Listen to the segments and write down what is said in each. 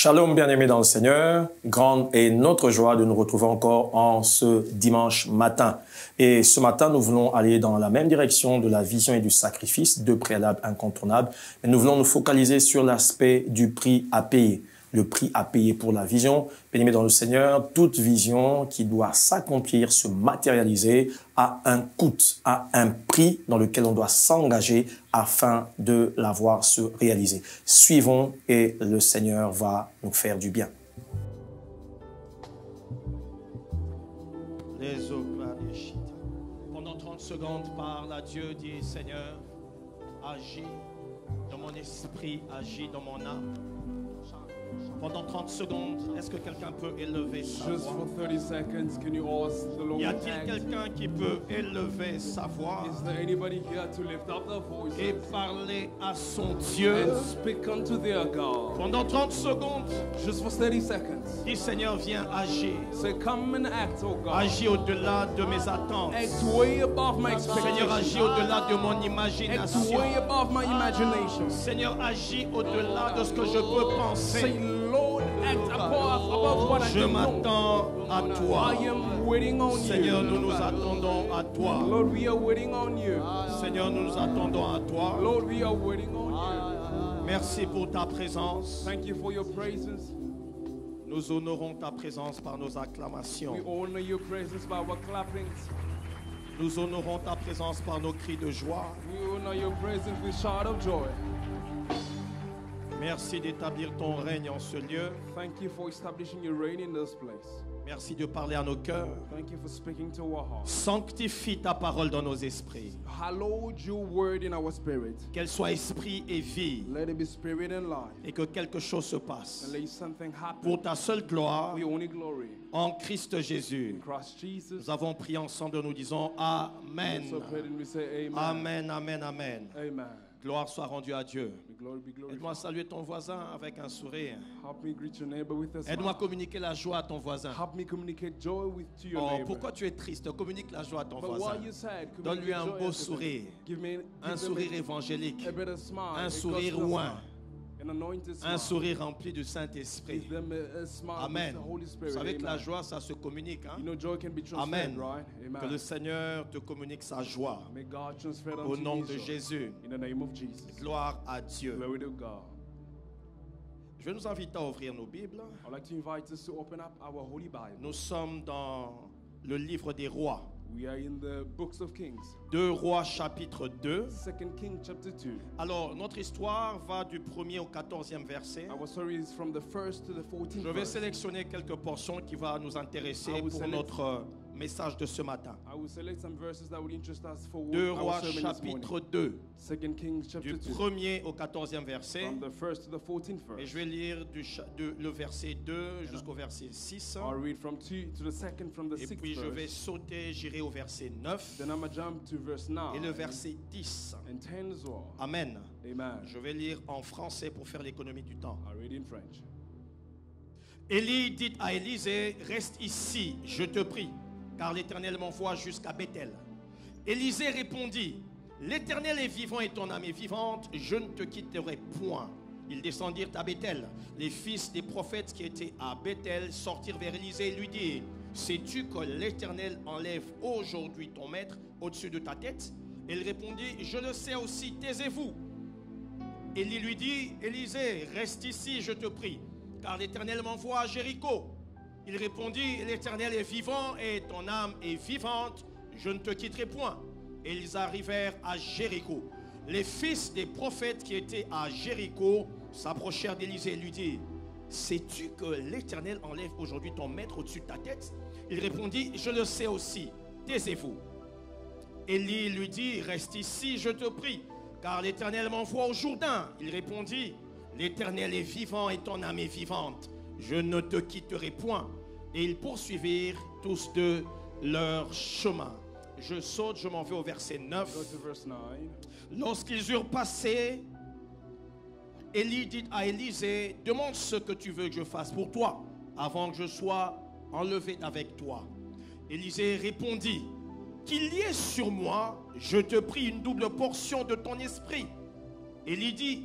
Shalom bien-aimés dans le Seigneur, grande est notre joie de nous retrouver encore en ce dimanche matin. Et ce matin, nous voulons aller dans la même direction de la vision et du sacrifice, deux préalables incontournables. Mais nous voulons nous focaliser sur l'aspect du prix à payer. Le prix à payer pour la vision. Bien-aimés dans le Seigneur, toute vision qui doit s'accomplir, se matérialiser, a un coût, a un prix dans lequel on doit s'engager afin de la voir se réaliser. Suivons et le Seigneur va nous faire du bien. Pendant 30 secondes, parle à Dieu, dis Seigneur, agis dans mon esprit, agis dans mon âme. Pendant 30 secondes, est-ce que quelqu'un peut élever sa Just voix? for 30 seconds, can you ask the Lord Y to a-t-il act? quelqu'un qui peut élever sa voix Is there anybody here to lift up their et voices parler à son Dieu? and speak unto their God? Pendant 30 secondes, Just for 30 seconds. dis Seigneur, viens agir. Say, come and act, oh God. Agis au-delà de mes attentes. Act way above my Seigneur, agis expectations. au-delà de mon Act imagination. way above my imagination. Seigneur, agis au-delà de ce que je peux Say, penser. Lord, act above what I Je can know. m'attends à toi. I am waiting on Seigneur, nous you. nous attendons à toi. Lord, we are waiting on you. Seigneur, nous nous attendons à toi. Lord, we are waiting on you. Merci pour ta présence. Thank you for your presence. Nous honorons ta présence par nos We acclamations. honor your presence by our clappings. Nous honorons ta présence par nos cris de joie. We honor your presence with shout of joy. Merci d'établir ton règne en ce lieu. Thank you for establishing your reign in this place. Merci de parler à nos cœurs. Thank you for speaking to our hearts. Sanctifie ta parole dans nos esprits. Hallowed your word in our spirit. Qu'elle soit esprit et vie. Let it be spirit and life. Et que quelque chose se passe. And let something happen. Pour ta seule gloire, We only glory. en Christ Jésus. In Christ Jesus. Nous avons prié ensemble, nous disons Amen. So pray and we say amen. Amen, amen, amen. Amen. Gloire soit rendue à Dieu. May glory be glorified. Aide-moi à saluer ton voisin avec un sourire. Help me greet your neighbor with a Aide-moi à smile. communiquer la joie à ton voisin. Help me communicate joy with to your Oh, neighbor. pourquoi tu es triste? Communique la joie à ton But voisin. why you sad? Donne-lui un Communicate joy beau unto them. sourire. Un Give sourire them évangélique. a better smile. Un a sourire gospel oint. smile. An anointed smile. Un sourire rempli du Saint-Esprit. Give them a smile Amen. with the Holy Vous Spirit. savez que la Amen. joie, ça se communique. Hein? You know, joy can be transferred, Amen. right? Que le Amen. Seigneur te communique sa joie. May God transfer Au unto nom you de joy. Jésus. In the name of Jesus. Gloire à Dieu. Glory to God. Je vais nous inviter à ouvrir nos Bibles. I'd like to invite us to open up our Holy Bible. Nous sommes dans le livre des rois. We are in the books of Kings. 2 Rois chapitre 2. 2 Kings chapter 2. Alors, notre histoire va du 1er au 14e verset. Our story is from the 1st to the 14th Je vais verse. sélectionner quelques portions qui vont nous intéresser I will pour select- notre message de ce matin. I will select some verses that would interest us for 2 our Rois sermon this chapitre morning. 2, 2 Kings chapter du 2. 1er au 14e verset. From the 1st to the 14th Et verse. je vais lire le verset 2 jusqu'au verset 6. I'll read from 2 to the 2nd from the Et 6th puis je vais verse. sauter, j'irai au verset 9 Then I'm going to jump to verse 9 et le verset 10. and 10 as well. Amen. Amen. Je vais lire en français pour faire l'économie du temps. I'll read in French. Élie dit à Élisée, reste ici, je te prie, car l'Éternel m'envoie jusqu'à Bethel. Élisée répondit, l'Éternel est vivant et ton âme est vivante, je ne te quitterai point. Ils descendirent à Bethel. Les fils des prophètes qui étaient à Bethel sortirent vers Élisée et lui dirent, sais-tu que l'Éternel enlève aujourd'hui ton maître au-dessus de ta tête? Il répondit, je le sais aussi, taisez-vous. Élie lui dit, Élisée, reste ici, je te prie, car l'Éternel m'envoie à Jéricho. Il répondit, l'Éternel est vivant et ton âme est vivante, je ne te quitterai point. Et ils arrivèrent à Jéricho. Les fils des prophètes qui étaient à Jéricho s'approchèrent d'Élisée et lui dirent, sais-tu que l'Éternel enlève aujourd'hui ton maître au-dessus de ta tête? Il répondit, je le sais aussi, taisez-vous. Élie lui dit, reste ici, je te prie, car l'Éternel m'envoie au Jourdain. Il répondit, l'Éternel est vivant et ton âme est vivante, je ne te quitterai point. Et ils poursuivirent tous deux leur chemin. Je saute, je m'en vais au verset 9. Go to verse 9. Lorsqu'ils eurent passé, Élie dit à Élisée, demande ce que tu veux que je fasse pour toi, avant que je sois enlevé avec toi. Élisée répondit, qu'il y ait sur moi, je te prie, une double portion de ton esprit. Élie dit,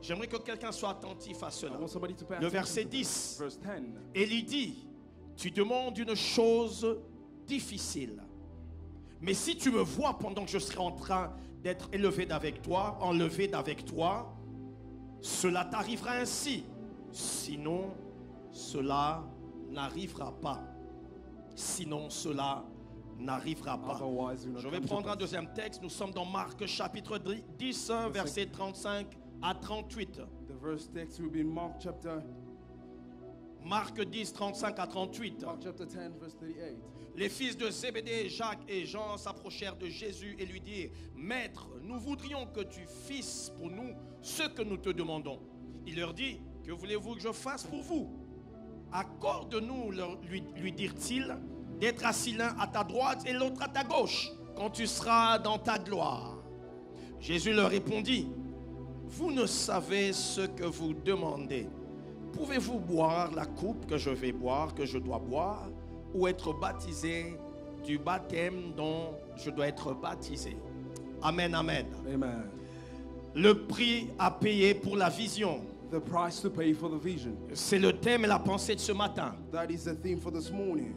J'aimerais que quelqu'un soit attentif à cela. I want somebody to pay Le attention verset to 10. this. Verse 10. Élie dit, tu demandes une chose difficile. Mais si tu me vois pendant que je serai en train d'être enlevé d'avec toi, cela t'arrivera ainsi. Sinon, cela n'arrivera pas. Sinon, cela n'arrivera pas. Otherwise, you will not Je vais come to prendre un pass. deuxième texte. Nous sommes dans Marc chapitre 10, versets 35 à 38. The verse text will be in Mark chapter 10, 35 à 38. 10, verse 38. Les fils de Zébédée, Jacques et Jean s'approchèrent de Jésus et lui dirent, Maître, nous voudrions que tu fisses pour nous ce que nous te demandons. Il leur dit, que voulez-vous que je fasse pour vous? Accorde-nous, lui dirent-ils, d'être assis l'un à ta droite et l'autre à ta gauche, quand tu seras dans ta gloire. Jésus leur répondit, vous ne savez ce que vous demandez. Pouvez-vous boire la coupe que je vais boire, que je dois boire, ou être baptisé du baptême dont je dois être baptisé? Amen, amen. Amen. Le prix à payer pour la vision. The price to pay for the vision. C'est le thème et la pensée de ce matin. That is the theme for this morning.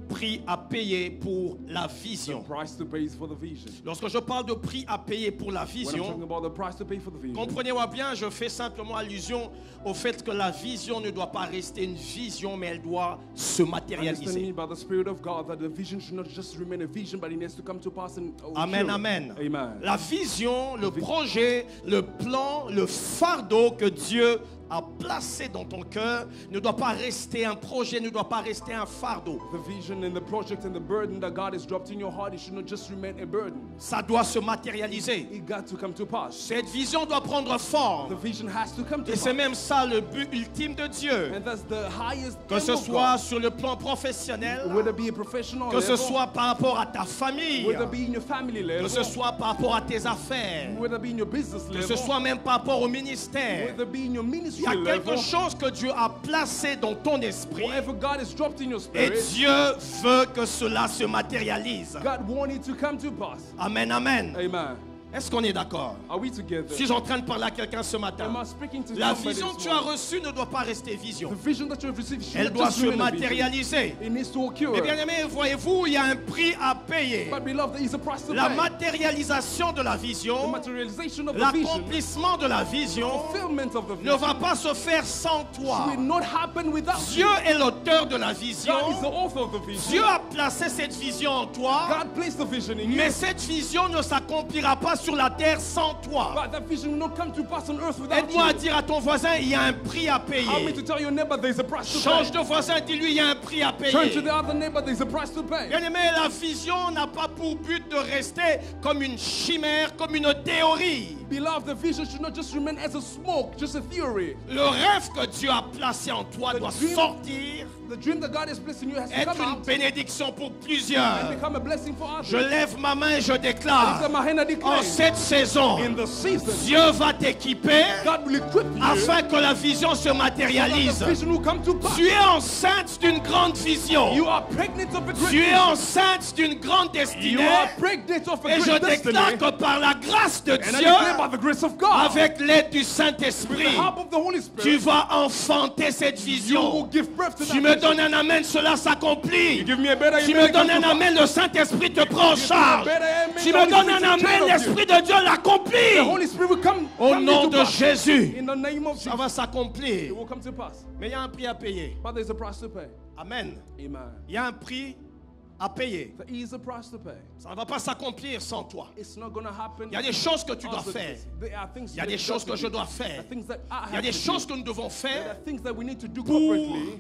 Prix à payer pour la The vision. price to pay for the vision. Lorsque je parle de prix à payer pour la When I'm talking vision, about the price to pay for the vision, comprenez-moi bien, je fais simplement allusion au fait que la vision ne doit pas rester une vision, mais elle doit se understand me matérialiser. by the Spirit of God that the vision should not just remain a vision, but it needs to come to pass and Amen, occur. amen. Amen. La vision, le projet, le plan, le fardeau que Dieu a placé dans ton cœur ne doit pas rester un projet, ne doit pas rester un fardeau. The vision and the project and the burden that God has dropped in your heart, it should not just remain a burden. Ça doit se matérialiser. It got to come to pass. Cette vision doit prendre The forme. vision has to come to Et c'est pass. même ça le but ultime de Dieu. And that's the highest Que aim ce of soit God. sur le plan professionnel, Whether it be a professional que ce level, soit par rapport à ta famille, whether it be in your family level, que ce soit par rapport à tes affaires, whether it be in your business que level, ce soit même par rapport au ministère. whether it be in your Il ministry y a quelque level, chose que Dieu a placé dans ton esprit whatever God has dropped in your et spirit, Dieu veut que cela se matérialise. God wanted it to come to pass. Amen, amen. Amen. Est-ce qu'on est d'accord? Are we together? Suis-je en train de parler à quelqu'un ce Am matin? I speaking to La somebody vision this que tu as morning? reçue ne doit pas rester vision. The vision that you have received should Elle not doit just se remain a vision. matérialiser. It needs to occur. Eh bien aimé, voyez-vous, il y a un prix à payer. But beloved, there is a price to La pay. matérialisation de la The vision, materialization of the vision, l'accomplissement de la vision fulfillment of the ne vision, va pas se faire sans toi. will not happen without Dieu you. est l'auteur de la vision. God is the author of the vision. Dieu a placé cette vision en toi. God placed the vision in you. Mais cette vision ne s'accomplira pas sur la terre sans toi. But that vision will not come to pass on earth without Aide-moi à you. dire à ton voisin, il y a un prix à Help me payer. to tell your neighbor there is a price to Change pay. de voisin, dis-lui, il y a un prix à Turn to payer. the other neighbor, there is a price to pay. Bien aimé, la vision n'a pas pour but de rester comme une chimère, comme une théorie. Beloved, the vision should not just remain as a smoke, just a theory. Le rêve que Dieu a placé en toi doit sortir, The dream that God has placed in you has to être come une out bénédiction pour and plusieurs. become a blessing for others. Je lève ma main et je I lift déclare, up my hand and en declare, cette saison, in the season, Dieu va t'équiper God will equip you afin que la vision se so that matérialise. the vision will come to pass. Tu es enceinte d'une grande vision. You are pregnant of a great Tu es vision. enceinte d'une grande You destinée. are pregnant of a Et je great destiny. déclare que par la grâce de And I Dieu, declare by the grace of God, avec l'aide du with the Saint-Esprit, help of the Holy tu Spirit, vas enfanter cette you will vision. give birth to Tu that me vision. donnes un amen, cela s'accomplit. Give me a better Tu amen, me it comes donnes un to pass. amen, le Saint-Esprit te prend en charge. better amen, Tu the me Holy donnes un Spirit takes care amen, of l'Esprit de Dieu The l'accomplit. Holy Spirit will come Au come nom into de pass. Jésus, In the name of ça Jesus, va it s'accomplir. will come to pass. Mais il y a un prix à payer. But there's a price to pay. Amen. Amen. Il y a un prix à payer. There is a price to pay. Ça ne va pas s'accomplir sans toi. It's not going to happen. Il y a des choses que tu dois faire. There are things Il y a that des you choses got to que je do. dois There faire. are things that I Il y a have des to choses do. que nous devons There faire are things that we need to do pour corporately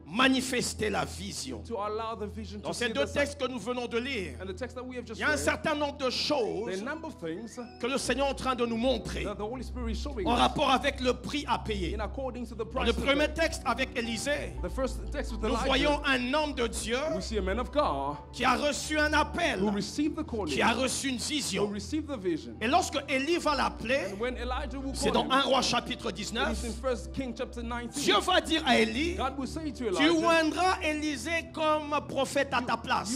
manifester la vision. to allow the vision Dans to ces see deux the textes que nous venons de lire, And the text that we have just il y a un read, certain nombre de there are choses a number of things que le Seigneur est en train de nous montrer that the Holy Spirit is showing en us rapport avec le prix à payer. in according to the Dans price le to premier pay. texte avec Élisée, The first text with nous Elijah, voyons un homme de Dieu we see a man of God qui a reçu un appel, who received the calling, qui a reçu une who vision. received the vision. Et lorsque Élie va l'appeler, And when Elijah will c'est call dans him, 1 Roi chapitre it 19, is in 1 King chapter 19. Dieu va dire à Élie, God will say to Tu Elijah, oindras Élisée comme prophète à ta place.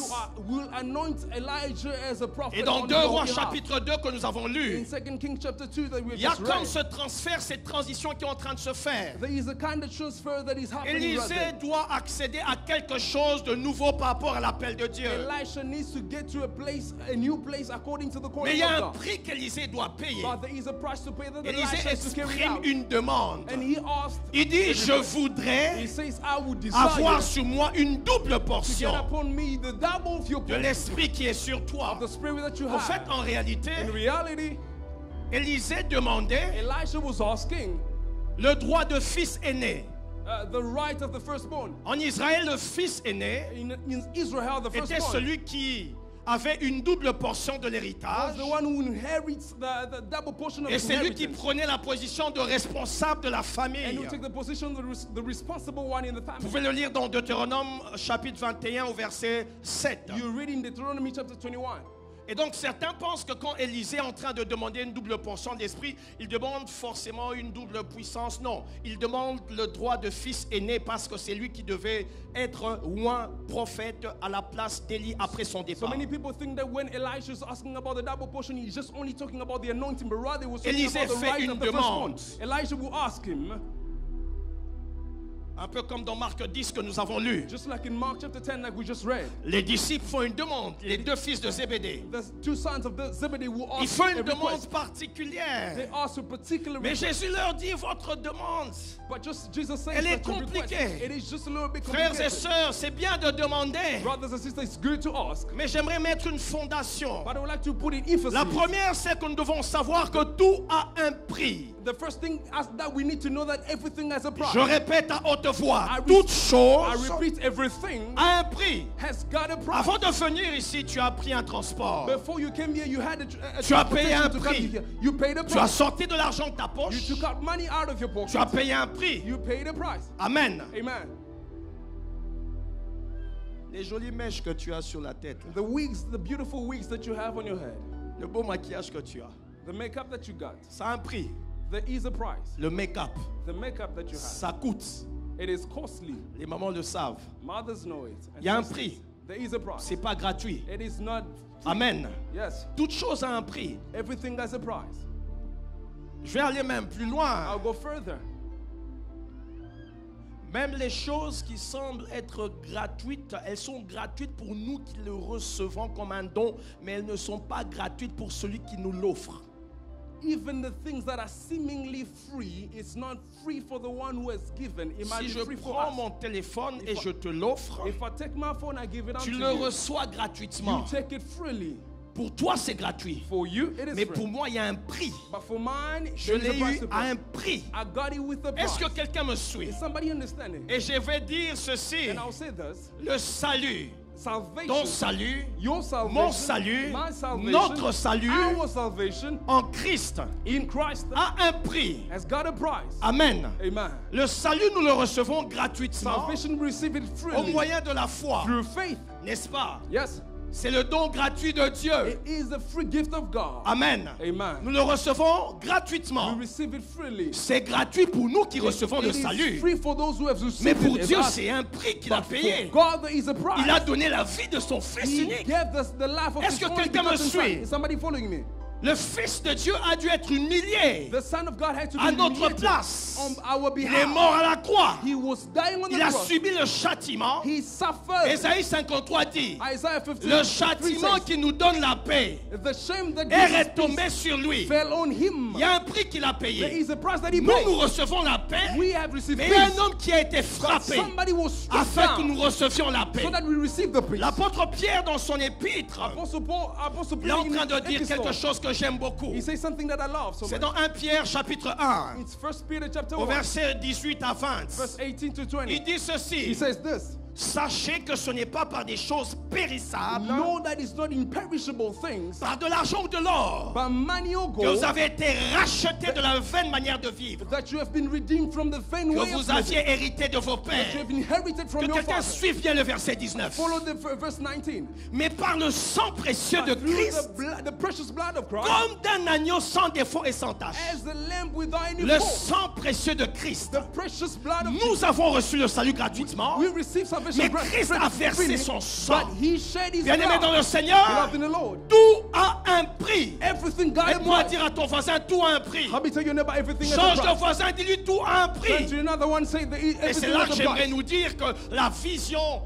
will anoint Elijah as a prophet. Et dans on 2 your Rois behalf. chapitre 2 que nous avons In lu, 2 Kings chapter 2 that we il y a just comme read, ce transfert, cette transition qui est en train de se faire. there is a kind of transfer that is happening right Élisée there. doit accéder à quelque chose de nouveau par rapport à l'appel de Dieu. Elisha needs to get to a new place according to the Mais calling il y a of un God. prix qu'Élisée doit payer. But there is a price to pay that Élisée Elisha has to carry exprime out. une demande. And he asked, Il dit, je he voudrais says, I would desire avoir sur moi une double to get portion upon me the double of your de portion, l'esprit qui est sur toi. of the spirit that you En fait, have. en réalité, In reality, Élisée demandait Elisha was asking le droit de fils aîné. the right of the firstborn. En Israël, le fils aîné In Israel, the était firstborn celui qui avait une double portion de was l'héritage. the one who inherits the double portion of Et his c'est lui qui inheritance. prenait la position de responsable de la And famille. who take the position of the responsible one in the Vous family. pouvez le lire dans Deutéronome chapitre 21 au verset 7. You read in Deuteronomy chapter 21. Et donc certains pensent que quand Élisée est en train de demander une double portion de l'esprit, il demande forcément une double puissance. Non, il demande le droit de fils aîné parce que c'est lui qui devait être oint prophète à la place d'Élie après son So départ. many people think that when Elisha is asking about the double portion, he's just only talking about the anointing, but rather he was talking Élisée about the fait right une of the firstborn. demande. Elisha will ask him, Un peu comme dans Marc 10 que nous avons lu. just like in Mark chapter 10, like we just read. Les disciples font une demande, les deux fils de Zébédée. The two sons of Zebedee will Ils ask font a une demande request. particulière. They ask a particular Mais request. Jésus leur dit, votre demande, But just Jesus says Elle est that your request, compliquée. it is just a little bit frères et complicated. sœurs, c'est bien de demander. Brothers and sisters, it's good to ask, Mais j'aimerais mettre une fondation. but I would like to put in emphasis. La première, c'est que nous devons savoir que tout a un prix. The first thing is that we need to know that everything has a price. Je répète à haute voix, I toute I chose repeat, everything a un prix. has got a price. Avant de venir ici, tu as pris un transport. Before you came here, you had a Tu as payé un transportation to come prix. here. You paid a Tu as price. sorti de l'argent de ta You poche. took out money out of your pocket. Tu as payé un prix. You paid a price. Amen. Amen. Les jolies mèches que tu as sur la tête, The wigs, the beautiful wigs that you have on your head, le beau maquillage que tu as, the makeup that you got, ça a un prix. there is a price. Le make-up, The makeup that you have, ça coûte. it is costly. Les mamans le savent. Mothers know it. And Il y a un sisters, prix. There is a price. C'est pas gratuit. It is not free. Amen. Yes. Toute chose a un prix. Everything has a price. Je vais aller même plus loin. I'll go further. Même les choses qui semblent être gratuites, elles sont gratuites pour nous qui le recevons comme un don, mais elles ne sont pas gratuites pour celui qui nous l'offre. Even the things that are seemingly free, it's not free for the one who has given. It might Si be je free for prends us. mon téléphone et If I- je te l'offre, If I take my phone, I give it out tu to le you. reçois You gratuitement. take it freely. Pour toi, c'est gratuit. For you, it is Mais free. pour moi, il y a un prix. But for mine, Je there is a l'ai price eu to à pay. un prix. I got it with a price. Est-ce que quelqu'un me suit? Is somebody understanding? Et je vais dire ceci. And I'll say this. Le salut, Salvation, ton salut, your salvation, mon salut, my salvation, notre salut our salvation en Christ in Christ a un prix. has got a price. Amen. Amen. Le salut, nous le recevons gratuitement Salvation, we receive it au freely moyen de la foi, through faith. n'est-ce pas? Yes. C'est le don gratuit de Dieu. It is the free gift of God. Amen. Amen. Nous le recevons We gratuitement. receive it freely. C'est gratuit pour nous qui recevons le It is salut. free for those who have received Mais pour it. Dieu, as us. c'est un prix qu'il a But payé. for God, there is a price. Il a donné la vie de son Fils He unique. gave us the life of Est-ce His que only quelqu'un me begotten Son. suit? Is somebody following me? Le Fils de Dieu a dû être humilié The Son of God had to be à notre humiliated place. on our Il est behalf. mort à la croix. He was dying on the Il a cross. subi le châtiment. He suffered. Ésaïe 53 dit, Isaiah 53 le châtiment says, qui nous donne la paix the shame that est gives us retombé peace sur lui. fell on him. Il y a un prix qu'il a There payé. is a price that he Nous, paid. nous recevons la paix, We have received mais il y a peace. un homme qui a été But frappé somebody was struck afin que down nous recevions la paix. so that we receive the peace. L'apôtre Pierre, dans son épître, Apostle Paul il est en in train de his dire epistle, quelque chose que j'aime beaucoup. he says something that I love so C'est much. dans 1 Pierre chapitre 1, It's 1 Peter chapter au 1, verset 18 à 20. verse 18 to 20. Il dit He ceci, says this. Sachez que ce n'est pas par des choses périssables, know that it's not imperishable things, par de l'argent ou de l'or, but money or que vous gold, avez été rachetés de la vaine manière de vivre, that you have been redeemed from the vain que way of vous living, aviez hérité de vos that you pères. have inherited from Que your quelqu'un father. suive bien le verset 19. Follow the verse 19. Mais par le sang précieux de But through Christ, the precious blood of Christ, comme d'un agneau sans défaut et sans tache. as the lamb without any Le fault, sang précieux de Christ. the precious blood of Nous avons reçu le salut gratuitement. we receive salvation Mais Christ a versé son sang. but he shed his Bien-aimé dans blood. le Seigneur, Beloved in the Lord, tout a un prix. everything got a Aide-moi à price. dire à ton voisin, tout a un prix. Let me tell you about everything has a Change de price. voisin, dis-lui, tout a un Turn prix. to another one, say that Et c'est everything là has que a j'aimerais price. nous dire que la vision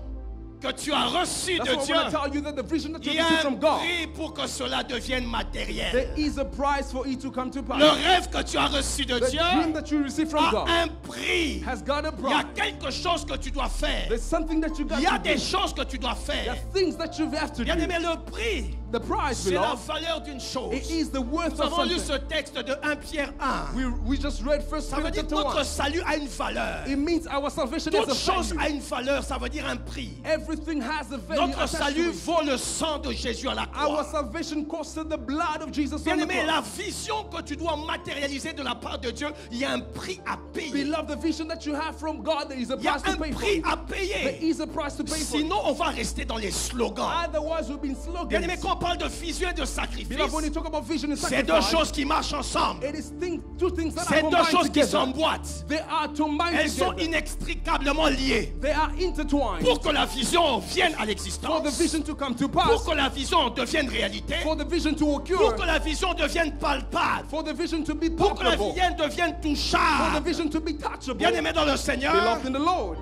que tu as reçue That's de what Dieu, I'm going to tell you, that the vision that you il y a received un from God, prix pour que cela devienne matériel. there is a price for it to come to pass. Le rêve que tu as reçu de The Dieu dream that you receive from a God un prix. has got a Il y a price. quelque chose que tu dois faire. There's something that you got Il y a to des do. choses que tu dois There are faire. things that you have to Bien do. aimé, le prix, The price, c'est la beloved, valeur d'une chose. it is the worth Nous of avons lu something. ce texte de 1 Pierre 1. We just read First Ça veut Peter dire que chapter notre 1. salut a une valeur. It means our salvation Toute has a chose value. a une valeur, ça veut dire un prix. Everything has a value. Notre attached to salut it. vaut le sang de Jésus à la Our croix. salvation costed the blood of Jesus Bien on the aimé, la cross. vision que tu dois matérialiser de la part de Dieu, il y a un prix à payer. Beloved, the vision that you have from God, there is a Il y a price to un pay for prix it. à There payer. is a price to pay for it. Sinon, on va rester dans les slogans. Otherwise, we've been Bien aimé, slogans. quand on parle de vision et de sacrifice, Beloved, when you talk about vision and c'est deux sacrifice, choses qui marchent ensemble. it is two things that C'est are deux combined choses qui together. s'emboîtent. They are combined Elles sont together. inextricablement liées. They are intertwined. Pour que la vision vienne à For the l'existence, vision to come to pour pass, que la vision devienne réalité, for the vision to pour occur, que la vision devienne palpable, for the vision to be pour que la palpable, vision devienne for the touchable. vision to be touchable. Bien aimé dans le Seigneur, Beloved in the Lord,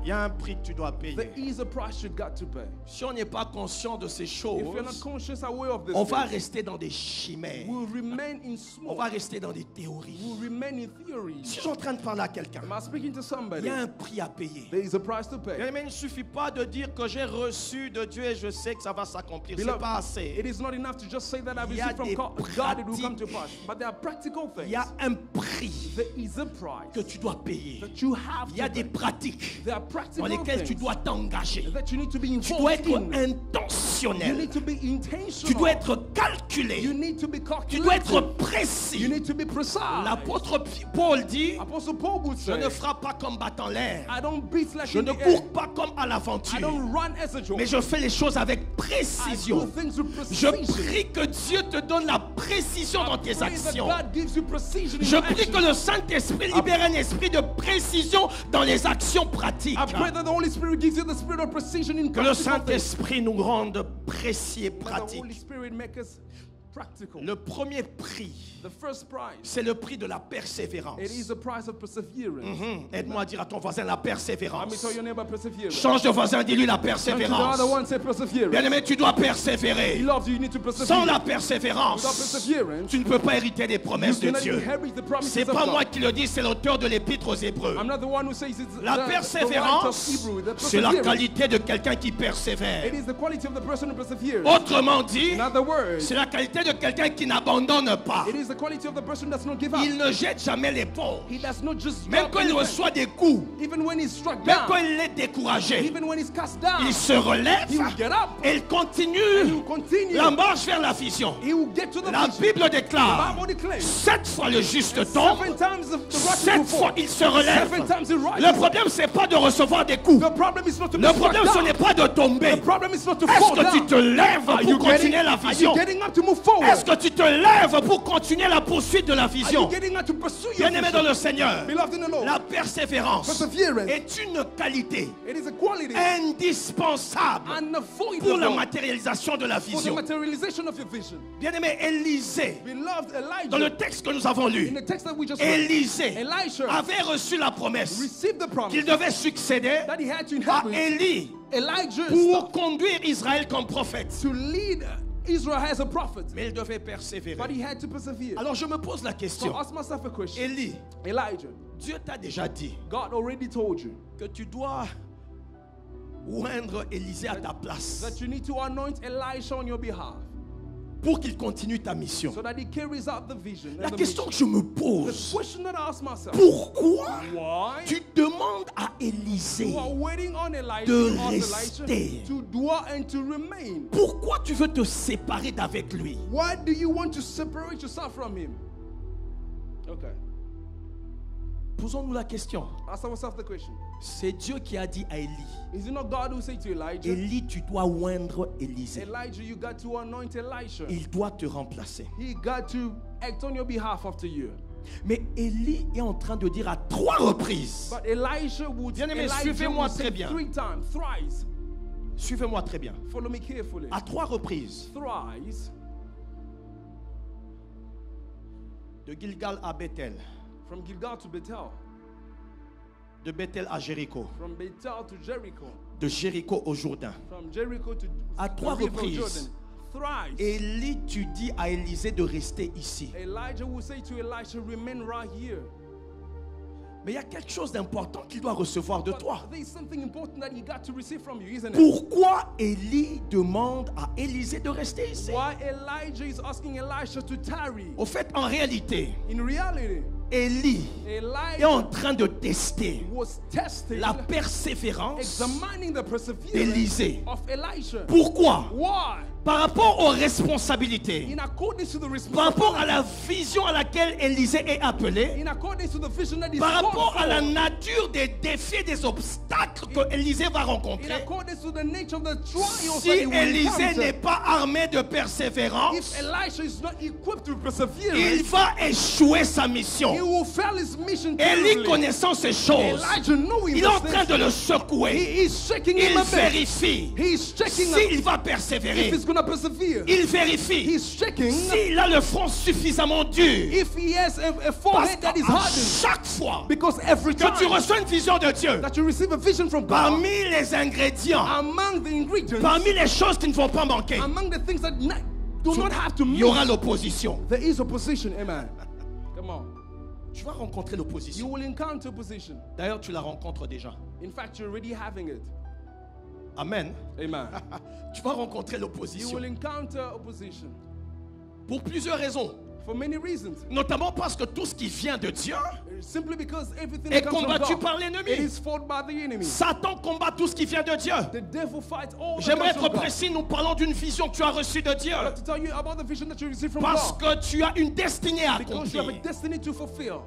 il y a un prix que tu dois there payer. is a price you got to pay. Si on n'est pas conscient de ces If you're not choses, conscious aware of this, on va thing, rester dans des chimères. we'll remain in On smoke. va rester dans des théories. We'll remain in Si theories. je suis en train de parler à quelqu'un, Am I speaking to il somebody? y a un prix à payer. There is a price to Bien pay. aimé, il ne suffit pas de dire que j'ai reçu de Dieu et je sais que ça va s'accomplir. C'est Beloved, pas it assez. is not enough to just say that I've Il y a received from des God, it will come to pratiques. pass. But there are practical Il things. y a un prix There is a price que tu dois payer. that you have Il y a to des pay. pratiques There are dans practical lesquelles tu things dois t'engager. that you need to be Tu dois involved être in. You intentionnel. need to be Tu intentional. dois être You calculé. need to be Tu dois être calculated. You précis. need to be precise. L'apôtre Paul dit, Apostle Paul would je say, ne frappe pas comme battant l'air. I don't beat like Je in ne the air. cours pas comme à I l'aventure. don't run as a joke. Mais je fais les choses avec I do précision. things with Je precision. prie que Dieu te donne la précision dans tes Pray that actions. God gives you precision in Je your prie que actions. le Saint-Esprit libère un esprit de précision dans les actions pratiques. I pray that the Holy Spirit gives you the spirit of precision in Que le practical things. Saint-Esprit nous rende précis et That the Holy pratiques. Spirit make us practical. Le premier prix, The first prize, c'est le prix de la persévérance. it is the price of perseverance. Aide-moi à dire à ton voisin la Let me persévérance. tell your neighbor perseverance. Change de voisin, dis-lui la Turn to the persévérance. other one, say perseverance. Bien-aimé, tu dois He persévérer. loves you, you need to Sans persevere. la Without persévérance, perseverance, tu ne peux pas hériter des you promesses de cannot Dieu. inherit the promises C'est of pas God. moi qui le dis, c'est l'auteur de l'épître aux Hébreux. I'm not the one who says it's La the writer of persévérance, Hebrew. The c'est la perseverance, qualité de quelqu'un qui persévère. it is the quality of the person who perseveres. Autrement dit, In other words, c'est la qualité de quelqu'un qui n'abandonne pas. it is the quality of the person that does not give up. Il ne jette jamais l'épaule. He does not just Même drop quand il anything. reçoit des coups, Even when he's struck même quand down, il est découragé, even when he's cast down, il se relève he will get up et il and he continue will continue. la marche vers la vision. He will get to the La vision. Bible The déclare, Bible declares, 7 fois le juste tombe, 7 times the righteous 7 will fois fall. il se relève. 7 times he rises. Le problème, c'est pas de recevoir des coups. The problem is not to be Le struck problème, ce down. n'est pas de tomber. The problem is not to Est-ce fall que tu down. te lèves Are you pour continuer getting, la are you vision? getting up to move forward? Est-ce que tu te lèves pour continuer la poursuite de la Are vision? you getting up to pursue your Bien-aimé dans vision? le Seigneur, Beloved in the Lord, la persévérance perseverance est une qualité it is a quality indispensable pour la unavoidable matérialisation de la for the vision. materialization of your vision. Bien-aimé, Élisée, Beloved dans le Elijah, texte que nous avons in lu, the text that we just read, Élisée Elisha avait reçu la promesse received the promise qu'il devait succéder that he had to à inherit Élie Elijah pour conduire Israël comme prophète. to lead Israel as a prophet, Mais il devait but persévérer. he had to persevere. Alors je me pose la So question. ask myself a question. Élie, Elijah, Dieu t'a déjà dit God already told you que tu dois oindre Élisée à ta place. that you need to anoint Elisha on your behalf. pour qu'il continue ta mission. so that he carries out the vision. La And the question mission. que je me The pose, question that I ask myself, pourquoi why tu demandes à Élisée, you are waiting on Elijah, de to ask rester? Elijah to dwell and to remain? pourquoi tu veux te séparer d'avec lui? Why do you want to separate yourself from him? Okay. Posons-nous la question. Ask ourselves the question. C'est Dieu qui a dit à Élie, Is it not God who said to Elijah, Élie, tu dois oindre Élisée. Elijah, you got to anoint Elisha. Il doit te remplacer. He got to act on your behalf after you. Mais Élie est en train de dire à 3 reprises. But Elisha would, Bien-aimé, Elijah suivez-moi would très say bien. 3 times, thrice. Suivez-moi très bien. Follow me carefully. À 3 reprises. Thrice. De Gilgal à Bethel. From Gilgal to Bethel. De Bethel à Jéricho. From Bethel to Jericho. De Jéricho au Jourdain. From Jericho to À the 3 river of reprises. Jordan. Thrice. Élie, tu dis à Élisée de rester ici. Elijah will say to Elisha, remain right here. Mais il y a quelque chose d'important qu'il doit recevoir de But toi. there is something important that he got to receive from you, isn't it? Pourquoi Élie demande à Élisée de rester ici? Why Elijah is asking Elisha to tarry. Au fait, en réalité, In reality, Élie est Elijah en train de tester was testing, la persévérance examining the perseverance d'Élisée. of Elisha. Pourquoi? Why? Par rapport aux responsabilités, In accordance to the par rapport à responsibility, la vision à laquelle Élisée est appelé, in accordance to the vision that is par rapport called à la for, nature des défis et des obstacles que Élisée va in rencontrer, accordance to the nature of the trials si that he will Élisée encounter, n'est pas armé de persévérance, if Elisha is not equipped to persevere, il va échouer sa he mission. will fail his mission Élie, terribly. connaissant ces choses, Elijah knowing il est en these train things, de le secouer. he is shaking him Il a bit. vérifie He is shaking s'il him. va If persévérer. he's going to persevere, Il vérifie he's shaking. s'il a le front suffisamment dur. If he has a Parce forehead that is qu'à hardened, chaque fois because every que time tu reçois une vision de Dieu, that you receive a vision from God, parmi les ingrédients, among the ingredients, parmi les choses qui ne vont pas manquer, among the things that do not have to il y miss, aura l'opposition. there is opposition. Amen. Come on. Tu vas rencontrer You l'opposition. will encounter opposition. D'ailleurs, tu la rencontres déjà. In fact, you're already having it. Amen. Amen. Tu vas rencontrer You l'opposition. will encounter opposition Pour plusieurs raisons. for many reasons. Notamment parce que tout ce qui vient de Dieu Simply because everything est that comes from combattu God, par it l'ennemi. is fought by the enemy. Satan combat tout ce qui vient de Dieu. The devil fights all that J'aimerais comes être from God. précis, nous parlons d'une vision que tu as reçue de Dieu. I'd like to tell you about the vision that you received from Parce God. que tu as une destinée à Because you have a accomplir. destiny to fulfill.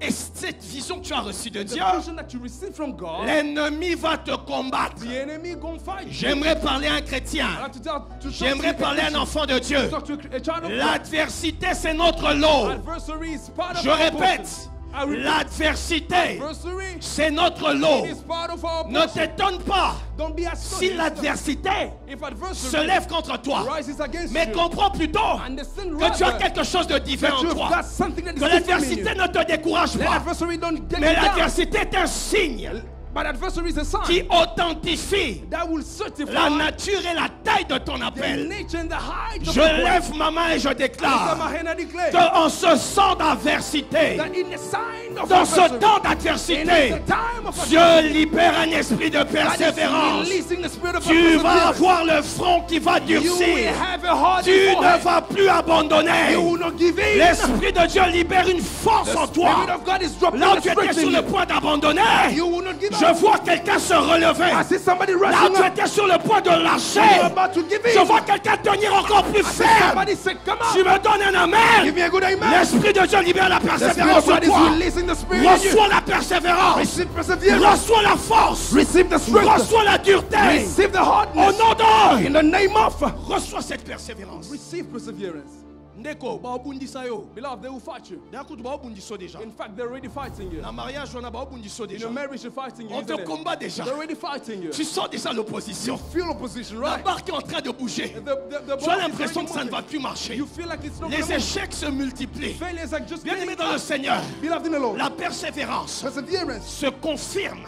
Et cette vision que tu as reçue de The Dieu, vision that you received from God, l'ennemi va te combattre. the enemy gonna fight you. J'aimerais parler à un chrétien. I'd like to talk to J'aimerais parler à un enfant de Dieu. talk to a child of God. L'adversité, c'est notre lot. Adversary is part of Je our répète, portion. I repeat, l'adversité, adversary c'est notre lot. is part of our Ne portion. t'étonne pas Don't be si astonished l'adversité if se adversary lève contre toi. rises against Mais you. comprends plutôt Understand que tu as rather quelque chose de divin that en you've toi. got something that is Que different in l'adversité you. ne te décourage Let pas. adversary don't get Mais you down. l'adversité est un signe But adversary is a sign qui authentifie that will certify la nature et la taille de ton the appel. nature and the height of Je the point. lève ma main et je I lift up my déclare hand and declare qu'en ce sang d'adversité, that in the sign of dans ce adversary, temps in d'adversité, the time of Dieu adversity, libère un esprit de that is persévérance. releasing the spirit of Tu vas perseverance. avoir le front qui va You will durcir. have a hard Tu ne forehead. vas plus abandonner. You will not give in. L'Esprit de Dieu libère une force The en toi. Spirit of God is dropping Là où the tu étais strength sur in le you. point d'abandonner, You will not give je up. vois quelqu'un se relever. I see somebody Là où rushing tu up. étais sur le point de You're lâcher, about to give je in. vois quelqu'un tenir encore plus I see ferme. somebody say, come Tu on. me donnes un Give amen. me a good amen. L'Esprit de Dieu libère la The Spirit persévérance of en God is toi. releasing the Spirit in you. Reçois la persévérance. Receive perseverance. Reçois la force. Receive the strength. Reçois la dureté. Receive the Au hardness. nom d'un. In the name of. Reçois cette persévérance. Receive perseverance. Ndeko, baobundisa yo. Beloved, they will fight you. D'ailleurs, baobundiso déjà. In fact, they're already fighting you. La mariage, on a baobundiso In déjà. your marriage, they're fighting you. On te Isn't it? combat déjà. They're already fighting you. Tu sens déjà l'opposition. Feel opposition, La right? barque est en train de bouger. The Tu ball as is l'impression already que ça ne moving. va plus marcher. You feel like it's not Les gonna move. échecs se multiplient. Failures are just Bien aimé getting dans le up. Seigneur, Beloved in the Lord. la persévérance Perseverance se confirme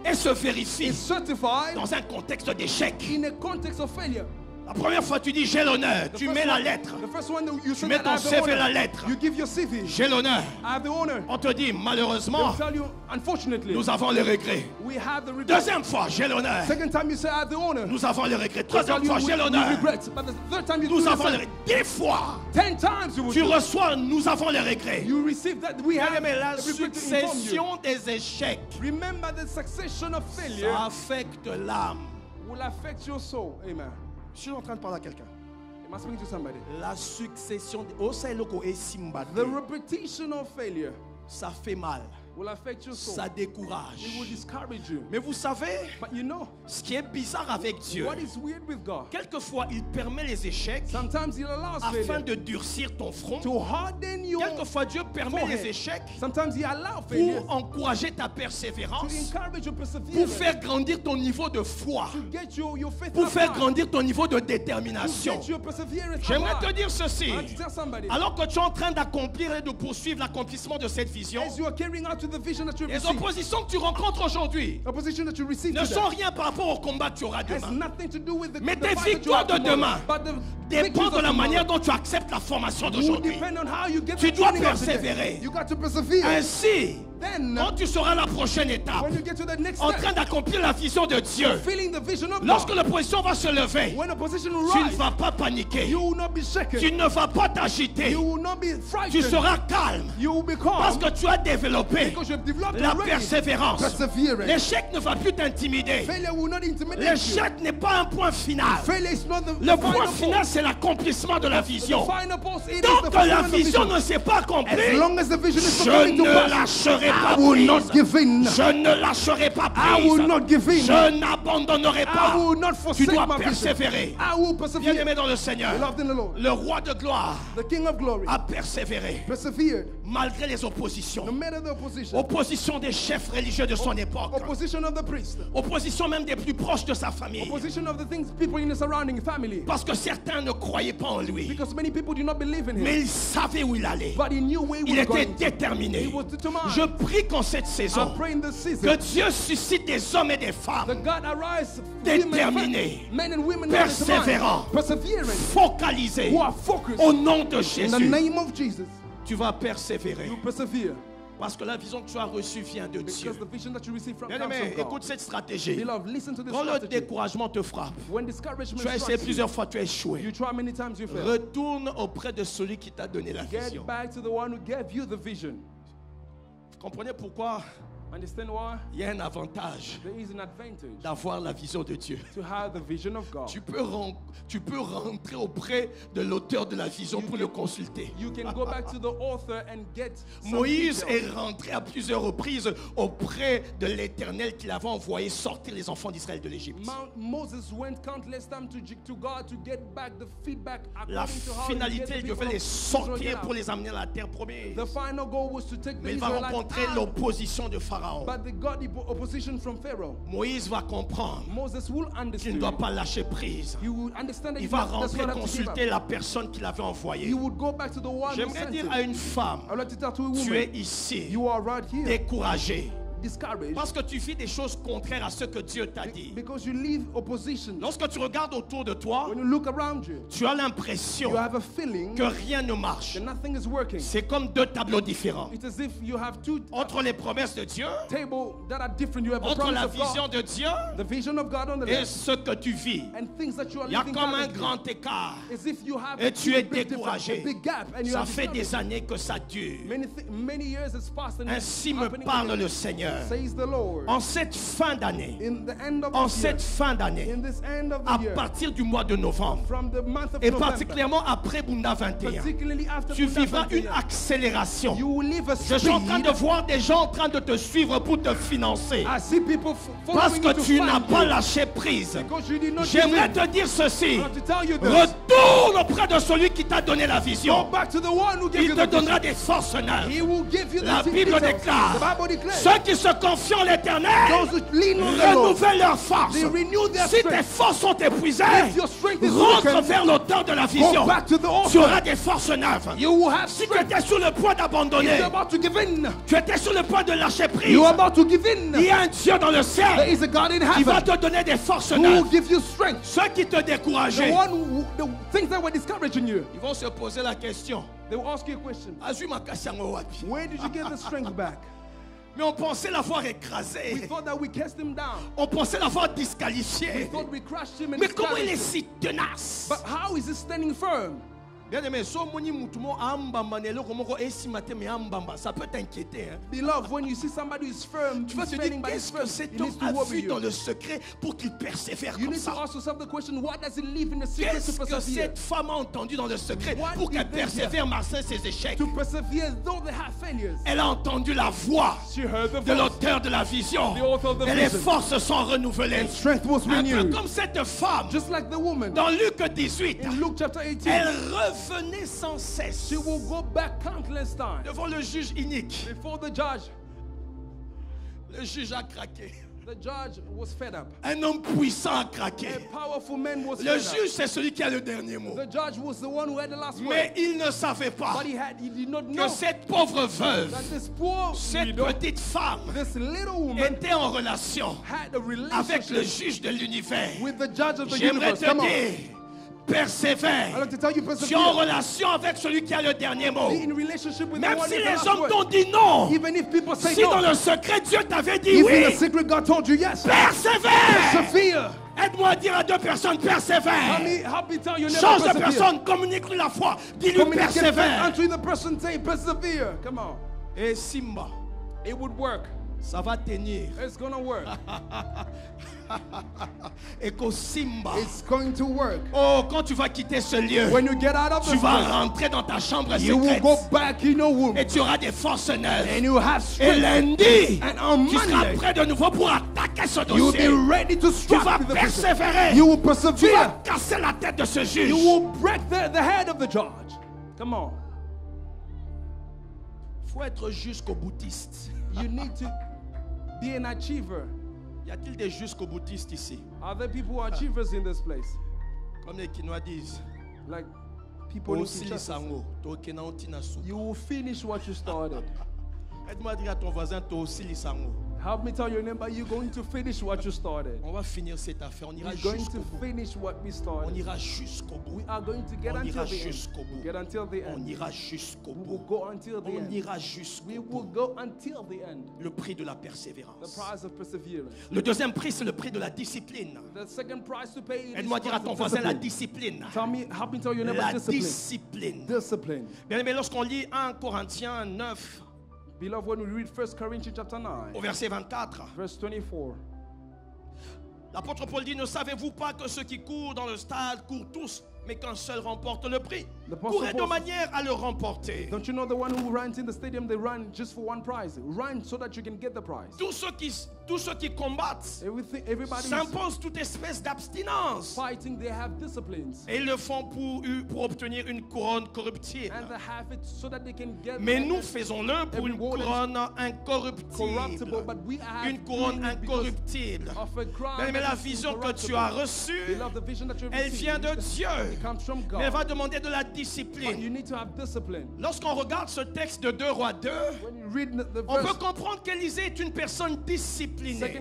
et se is vérifie certified dans un contexte d'échec. in a context of failure. La première fois, tu dis j'ai l'honneur. Tu mets la lettre. The first one, you Tu say mets that I ton have the CV honor. la lettre. You give your CV. J'ai l'honneur. I have the honor. On te dit malheureusement, They'll tell you, unfortunately, nous avons le regret. we have the regret. Deuxième fois, j'ai l'honneur. Second time you say I have the honor. Nous avons le regret. They'll tell Troisième you, fois, j'ai we l'honneur. regret. But the third time you Nous do avons the le same. regret. 10 fois, 10 times you will tu do. reçois, nous avons le regret. You receive that we have Mais la the regret to inform you. succession des échecs, Remember the succession of failure ça affecte l'âme. will affect your soul. Amen. Je suis en train de parler à quelqu'un. Am I speaking to somebody? La succession, The repetition of failure ça fait mal, will affect your soul. ça It décourage. will discourage you. Mais vous savez, But you know, ce qui est bizarre avec Dieu, what is weird with God? quelquefois il permet les échecs Sometimes He allows afin failure de durcir ton front. to harden your. Quelquefois Dieu permet forehead. les échecs Sometimes He allows failure pour encourager ta to persévérance, encourage your pour perseverance, faire grandir ton niveau de foi, to get your faith pour up faire high, grandir ton niveau de to détermination. get your perseverance up J'aimerais high. te dire ceci. I want to tell somebody, Alors que tu es en train d'accomplir et de poursuivre l'accomplissement de cette vision, as you are carrying out to the vision that you les receive, oppositions que tu rencontres aujourd'hui opposition that you receive ne today sont rien par rapport au combat que tu auras has demain. nothing to do with the Mais the tes fight that you victoires have de tomorrow. demain But the Dépend victories de of la manière tomorrow dont tu acceptes la formation will d'aujourd'hui. depend on how you get Tu the dois training of today. persévérer. You got to persevere. Ainsi, Then, quand tu seras à la prochaine étape, when you get to the next en step, train d'accomplir la vision de Dieu, feeling the vision of lorsque God, l'opposition va se lever, when opposition tu ne rise, vas pas paniquer, you will not be shaken. tu ne vas pas t'agiter, You will not be tu frightened. seras calme You will be parce calm que tu as développé because you have developed la already persévérance. perseverance. L'échec ne va plus t'intimider. Failure will not intimidate you. L'échec n'est pas un point final. Failure is not the Le point final final, post. c'est l'accomplissement de la The vision. final post, it is Tant the que la fulfillment of the vision vision. ne s'est pas As accomplie, long as the vision is not je coming to ne pass, lâcherai I pas will not prise. give in. Je ne lâcherai pas I will prise. not give in. Je n'abandonnerai I pas. will not Tu forsake dois my vision. persévérer. I will Bien persevere. aimé dans le Seigneur, Beloved in the Lord. le roi de gloire The King of Glory a persévéré persevered malgré les no oppositions. matter the opposition. Opposition des chefs religieux de son époque. Opposition of the priest. Opposition même des plus proches de sa famille. Opposition of the things people in the surrounding family. Parce que certains ne croyaient pas en lui. Because many people do not believe in him. Mais il savait où il allait. But he knew where he Il was était going. déterminé. He was determined. Je prie qu'en cette I saison, pray in this season que Dieu suscite des hommes et des femmes that God arise déterminés, men and women persévérants, persevering, focalisés who are focused au nom de in the Jésus. name of Jesus. Tu vas persévérer You persevere parce que la vision que tu as reçue vient de Dieu. because the vision that you receive from Bien comes aimé, from God. écoute cette stratégie. Beloved, listen to this Quand le strategy. découragement te frappe, When discouragement tu as essayé strikes you, plusieurs fois, tu as échoué. you try many times, you fail. Retourne auprès de celui qui t'a donné la Get vision. back to the one who gave you the vision. Vous comprenez pourquoi Understand why? il y a un avantage There is an advantage d'avoir la vision de Dieu. to have the vision of God. Tu peux rentrer auprès de l'auteur de la vision pour le consulter. You can go back to the author and get some Moïse details. est rentré à plusieurs reprises auprès de l'Éternel qui l'avait envoyé sortir les enfants d'Israël de l'Égypte. Moses went countless times to God to get back the feedback La according to how he finalité, get the il people devait of les Israel sortir out. pour les amener à la terre promise. The final goal was to take the Mais il va Israelites rencontrer out, l'opposition de Pharaon. but they got the opposition from Pharaoh. Moïse va comprendre Moses will qu'il ne understand. doit pas lâcher prise. He will understand that Il he va does rentrer not have to give consulter up. la personne qui l'avait He envoyé. would go back to the one who J'aimerais sent dire him. à une femme, I would like to tell to a tu es woman, ici, you are right here, découragée, discouraged, parce que tu vis des choses contraires à ce que Dieu t'a dit. because you live opposition. Lorsque tu regardes autour de toi, When you look around you, tu as l'impression you have a feeling que rien ne marche. that nothing is working. C'est comme deux tableaux différents. It's as if you have two Entre les promesses de Dieu, tables that are different. You have the entre promise la of God, vision de Dieu the vision of God on the et left, ce que tu vis. and things that you are Il y a living comme un currently. grand écart. As if you have Et a tu es big difference, découragé. a big gap, and you Ça have fait discouraged. des années que ça dure. Many years has passed and Ainsi it's me happening parle again, le Seigneur. says the Lord. En cette fin d'année, In the end of en this cette year, fin d'année, in this end of à the year, partir du mois de novembre, from the month of et November, particulièrement après Bunda 21, particularly after tu Buddha vivras une 21, accélération. you will live a Je suis en train speed. de voir des gens en train de te suivre pour te financer. I see people Parce following que you to tu n'as find pas you, lâché prise. because you did not give J'aimerais in. te dire ceci. I want to tell you this. Retourne auprès de celui qui t'a donné la Go vision. back to the one who gave Il you te the vision. donnera des forces neuves. He will give you La the Bible details. déclare, The Bible declares, ceux qui se confient en l'éternel Those who lean on the Lord, renouvellent leurs forces. they renew their Si tes strength. forces sont épuisées, If your strength is rentre weakened, vers l'auteur de la vision. go back to the Tu altar. auras des forces neuves. You will have Si tu strength. étais sur le point If d'abandonner, you're about to give in, tu étais sur le point de lâcher prise, you are about to give in. il y a un Dieu dans le There ciel is a God in qui va heaven te donner des forces who will neuves. give you strength. Ceux qui te The décourageaient, the things that were discouraging you, ils vont se poser la question. they will ask you a question. Azui makasi yango wapi? Where did you get the strength back? Mais on pensait l'avoir We écrasé. thought that we cast him down. On pensait l'avoir We disqualifié. thought we crushed him and Mais comment il est discouraged him. si tenace? But how is he standing firm? Bien aimé, so moni mutumo ambamba ne loko moko esi mateme ambamba, ça peut t'inquiéter. Hein? Beloved, when you see somebody who is firm, Tu vas te standing dire, by his qu'est-ce que firm, cet it homme needs to a worry vu dans you. le secret pour qu'il persévère You comme need to ça? ask yourself the question, what does he leave in the secret to Qu'est-ce que persevere? cette femme a entendu dans le secret What pour qu'elle did they persévère malgré ses échecs? To persevere though they have failures. Elle a entendu la voix She heard the de voice. l'auteur de la vision. The author of the Et les vision. forces sont renouvelées. Strength was Un peu renewed. comme cette femme Just like the woman dans Luc 18. in Luke chapter 18. Elle revenait sans cesse She will go back countless times devant le juge inique. before the judge. Le juge a craqué. The judge was fed up. Un homme puissant a craqué. A powerful man was Le fed up. juge, c'est celui qui a le dernier mot. The judge was the one who had the last word. Mais il ne savait pas But he did not que know cette pauvre veuve, that this poor cette widow, petite femme, this little woman était en relation had a avec le relationship juge de l'univers. with the judge of the J'aimerais universe. te Come on. dire, persévère. I'd like to tell you, Tu es en persevere. relation avec celui qui a le dernier mot. Be in relationship with the Même one si who has les the last hommes word. t'ont dit non, Even if people say si dans no, le secret Dieu t'avait dit if in the oui, secret God told you yes, persévère. persevere. Aide-moi à dire à deux personnes, persévère. Help me tell you never Change de persevere. personne, communique-lui la foi. Dis-lui Communicate faith persévère. unto the person, say persevere. Come on. Et Simba, It would work. ça va tenir. It's gonna work. Et qu'au Simba, It's going to work. oh, quand tu vas quitter ce lieu, When you get out of tu the vas place, rentrer dans ta chambre you will secrète. go back in your womb Et tu auras des forces neuves. and you have Et strength. lundi, And on tu seras Monday, prêt de nouveau pour attaquer ce you will dossier. be ready to Tu strike vas with the person. persévérer. You will Tu vas persevere. casser la tête de ce juge. You will break the head of the judge. Come on. Faut être jusqu'au boutiste. You need to be an achiever. Y a-t-il des jusqu'au boutistes ici? Are there people who are achievers in this place? Comme les Quinois disent. Like people in Aussi Kinshasa. lisango, tokena otina souka. You will finish what you started. Aide-moi à dire à ton voisin, toi aussi lisango. Help me tell your neighbor, you're going to finish what you started. On va finir cette affaire. On ira We're going jusqu'au to bout. finish what we On started. ira jusqu'au bout. We are going to get On until ira the end. jusqu'au bout. Get until the On end. ira jusqu'au We will bout. go until the On end. ira jusqu'au We bout. will go until the end. Le prix de la The persévérance. price of perseverance. Le deuxième prix, c'est le prix de la discipline. The second price to pay is Aide-moi à dire à ton price of voisin la discipline. discipline. Help me tell your neighbor La discipline. discipline. Discipline. Bien aimé, lorsqu'on lit 1 Corinthiens 9 Beloved, when we read 1 Corinthians chapter 9, au verset 24, verse 24, l'apôtre Paul dit, ne savez-vous pas que ceux qui courent dans le stade courent tous, mais qu'un seul remporte le prix? Courez de manière à le remporter. don't you know the one who runs in the stadium, they run just for one prize. Run so that you can get the prize. Tous ceux qui combattent Everybody is s'imposent toute espèce d'abstinence. fighting, they have disciplines. Et ils le font pour obtenir une couronne corruptible. And they have it so that they can get Mais nous faisons-le pour une reward is couronne incorruptible. corruptible, but we are Une couronne doing it because incorruptible. of a crown Mais la that is vision que tu incorruptible. as reçue, Beloved, the vision that you've elle vient de received, Dieu. it comes from Mais elle God. va demander de la But discipline. you need to have discipline. Lorsqu'on regarde ce texte de 2 Rois 2, When you read the on peut verse, comprendre qu'Élisée est une personne 2 disciplinée.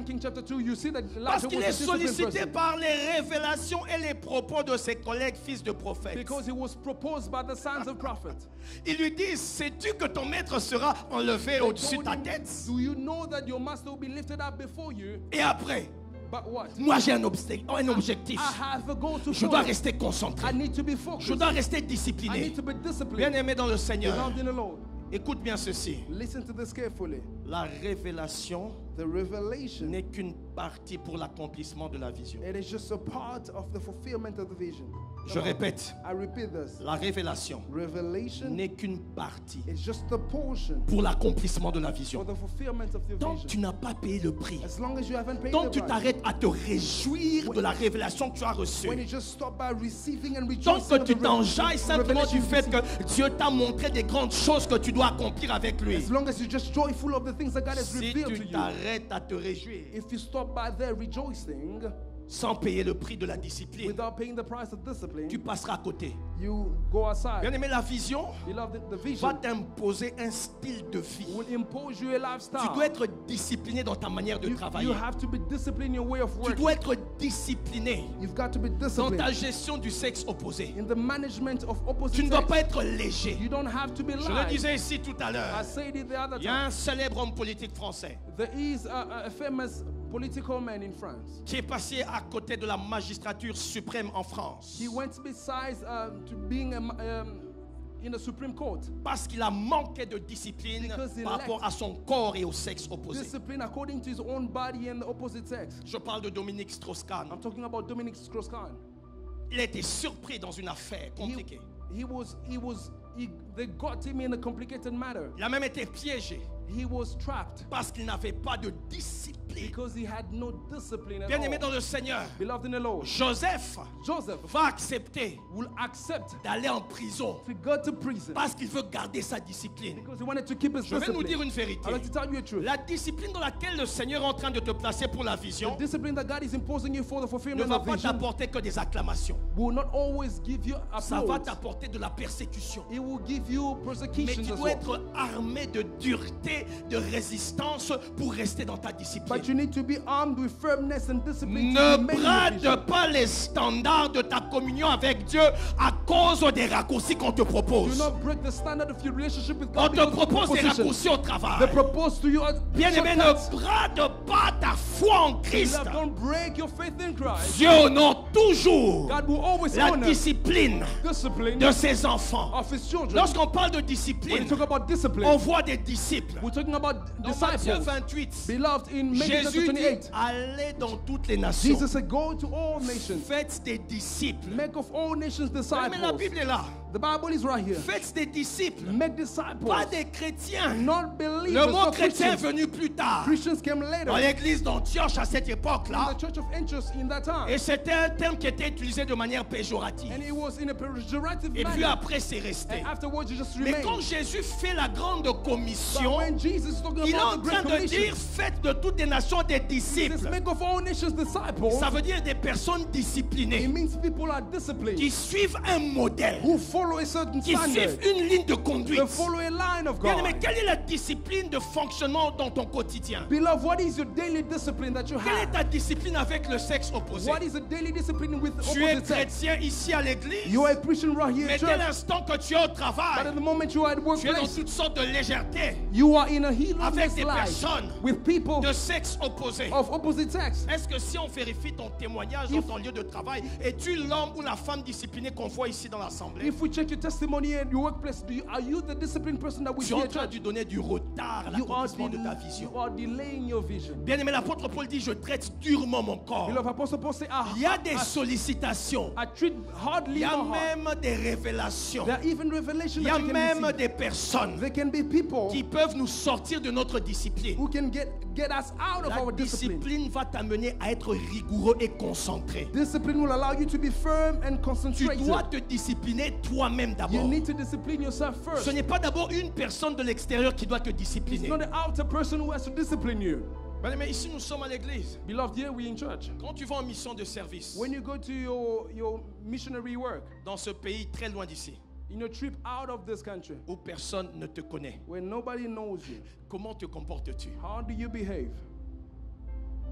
King chapter 2, you see that Parce Elijah qu'il was est a disciplined sollicité person. par les révélations et les propos de ses collègues fils de prophètes. Because he was proposed by the sons of prophets. Ils lui disent, sais-tu que ton maître sera enlevé au-dessus de ta tête? Do you know that your master will be lifted up before you? Et après, But what? moi j'ai un objectif. I have a goal to Je dois follow. rester concentré. I need to be Je focused. dois rester I discipliné. need to be Bien disciplined. aimé dans le Seigneur, Beloved in the Lord. écoute bien ceci. Listen to this carefully. La révélation The revelation, n'est qu'une partie pour l'accomplissement de la vision. it is just a part of the fulfillment of the vision. Je répète, I repeat this. la révélation Revelation n'est qu'une partie is just a portion pour l'accomplissement de la for vision. the fulfillment of the Tant que tu vision. n'as pas payé le prix, As long as you haven't paid tant the que tu price, t'arrêtes à te réjouir de la révélation que tu as reçue, when you just stop by receiving and tant rejoicing que of tu the t'enjailles simplement revelation du you fait receive, que Dieu t'a montré des grandes choses que tu dois accomplir avec lui, as long as you're just joyful of the things that God has si revealed to tu you, t'arrêtes à te réjouir if you stop by there rejoicing sans payer le prix de la discipline, without paying the price of discipline, tu passeras à côté. you go aside. Bien aimé, la vision Beloved, the va vision t'imposer un style de vie. will impose you a lifestyle. Tu dois être discipliné dans ta manière de You travailler. have to be disciplined in your way of Tu working. dois être discipliné You've got to be dans disciplined ta gestion du sexe opposé. in the management of opposite Tu ne dois sex. pas être léger. You don't have to be Je le light. disais ici tout à I l'heure. said it the other Il y a time. un célèbre homme politique français There is a famous political man in France. qui est passé à côté de la magistrature suprême en France He went besides to being in the Supreme Court. parce qu'il a manqué de discipline Because he par rapport à son corps et au sexe opposé. Discipline according to his own body and the opposite sex. Je parle de Dominique Strauss-Kahn. I'm talking about Dominic Strauss-Kahn. Il a été surpris dans une affaire compliquée. They got him in a complicated matter. Il a même été piégé He was trapped parce qu'il n'avait pas de discipline. because he had no discipline at Bien aimé all. dans le Seigneur, Beloved in the Lord, Joseph Joseph va accepter will accept d'aller en prison to go to prison parce qu'il veut garder sa discipline. because he wanted to keep his Je vais nous dire discipline. une vérité. I'd like to tell you a truth. La discipline dans laquelle le Seigneur est en train de te placer pour la vision The discipline that God is imposing you for the ne fulfillment va of pas vision t'apporter que des acclamations. will not always give you Ça va applause. t'apporter de la persécution. It will give you Mais persecution tu as dois well. être armé de dureté, de résistance pour rester dans ta discipline. But you need to be armed with firmness and discipline to Ne remain in your brade vision. pas les standards de ta communion avec Dieu à cause des raccourcis qu'on te Do propose. not break the standard of your relationship with On God te because of propose des opposition. raccourcis au They travail. propose to you Bien aimé, shortcuts. ne brade pas ta foi en Christ. Beloved, don't break your faith in Christ. Dieu honore toujours God will always la honor discipline discipline de ses enfants. of his children. Lorsqu'on parle de When discipline, you talk about on discipline, voit des disciples. we're talking about Dans Matthieu disciples. 28, Beloved, in Matthew chapter Jésus dit 28, allez dans toutes les nations. Jesus said, go to all nations. Faites des disciples. Make of all nations Mais la disciples. Bible est là. The Bible is right here. Faites des disciples, Make disciples. pas des chrétiens. Not believers, Le mot not chrétien est Christians. venu plus tard. Christians came later. Dans l'église d'Antioche à cette In époque-là. the church of Antioch in that time. Et c'était un terme qui était utilisé de manière péjorative. And it was in a pejorative Et puis manner. après, c'est resté. And afterwards, you just Mais remain. quand Jésus fait la grande But commission, when Jesus is talking il est en about the train Great de dire Commission, faites de toutes les nations des he says, disciples. make of all nations disciples. Ça veut dire des personnes It disciplinées means people are disciplined, qui suivent un modèle, who follow a certain qui suivent standard, une ligne de conduite. they follow a line of Bien, mais God. quelle est la discipline de fonctionnement dans ton quotidien? Beloved, what is your daily discipline that you Quelle est have? ta discipline avec le sexe opposé? What is the daily discipline with Tu es opposite sex? chrétien ici à l'église, You are a Christian right here mais at dès church, l'instant que tu es au but travail, at the moment you are at tu es dans workplace, toutes sortes de légèreté you are in a avec heedless des life personnes with people de sexe opposé. of opposite sex. Est-ce que si on vérifie ton témoignage dans ton lieu de travail, es-tu l'homme ou la femme disciplinée qu'on voit ici dans l'assemblée? If we check your testimony at your workplace, are you the disciplined person that we Tu see es en at train church? de donner du retard à l'accomplissement de ta vision. You are delaying your vision. Bien aimé, l'apôtre Paul dit, je traite durement mon corps. Beloved, Apostle Paul say, Il y a des sollicitations. I treat Il hardly y a my heart. même des révélations. There are even revelations Il y that a you can même receive. des personnes There can be people qui peuvent nous sortir de notre discipline. who can get us out of La our discipline. discipline va t'amener à être rigoureux et concentré. Discipline will allow you to be firm and Tu concentrated. dois te discipliner toi-même You d'abord. need to discipline yourself Ce first. n'est pas d'abord une personne de l'extérieur qui doit te It's discipliner. not the outer person who has to discipline you. Mais ici, nous sommes à l'église. Beloved, here we in church. Quand tu vas en mission de service When you go to your missionary work, dans ce pays très loin d'ici, in your trip out of this country, où personne ne te connaît, when nobody knows you, comment te comportes-tu how do you behave?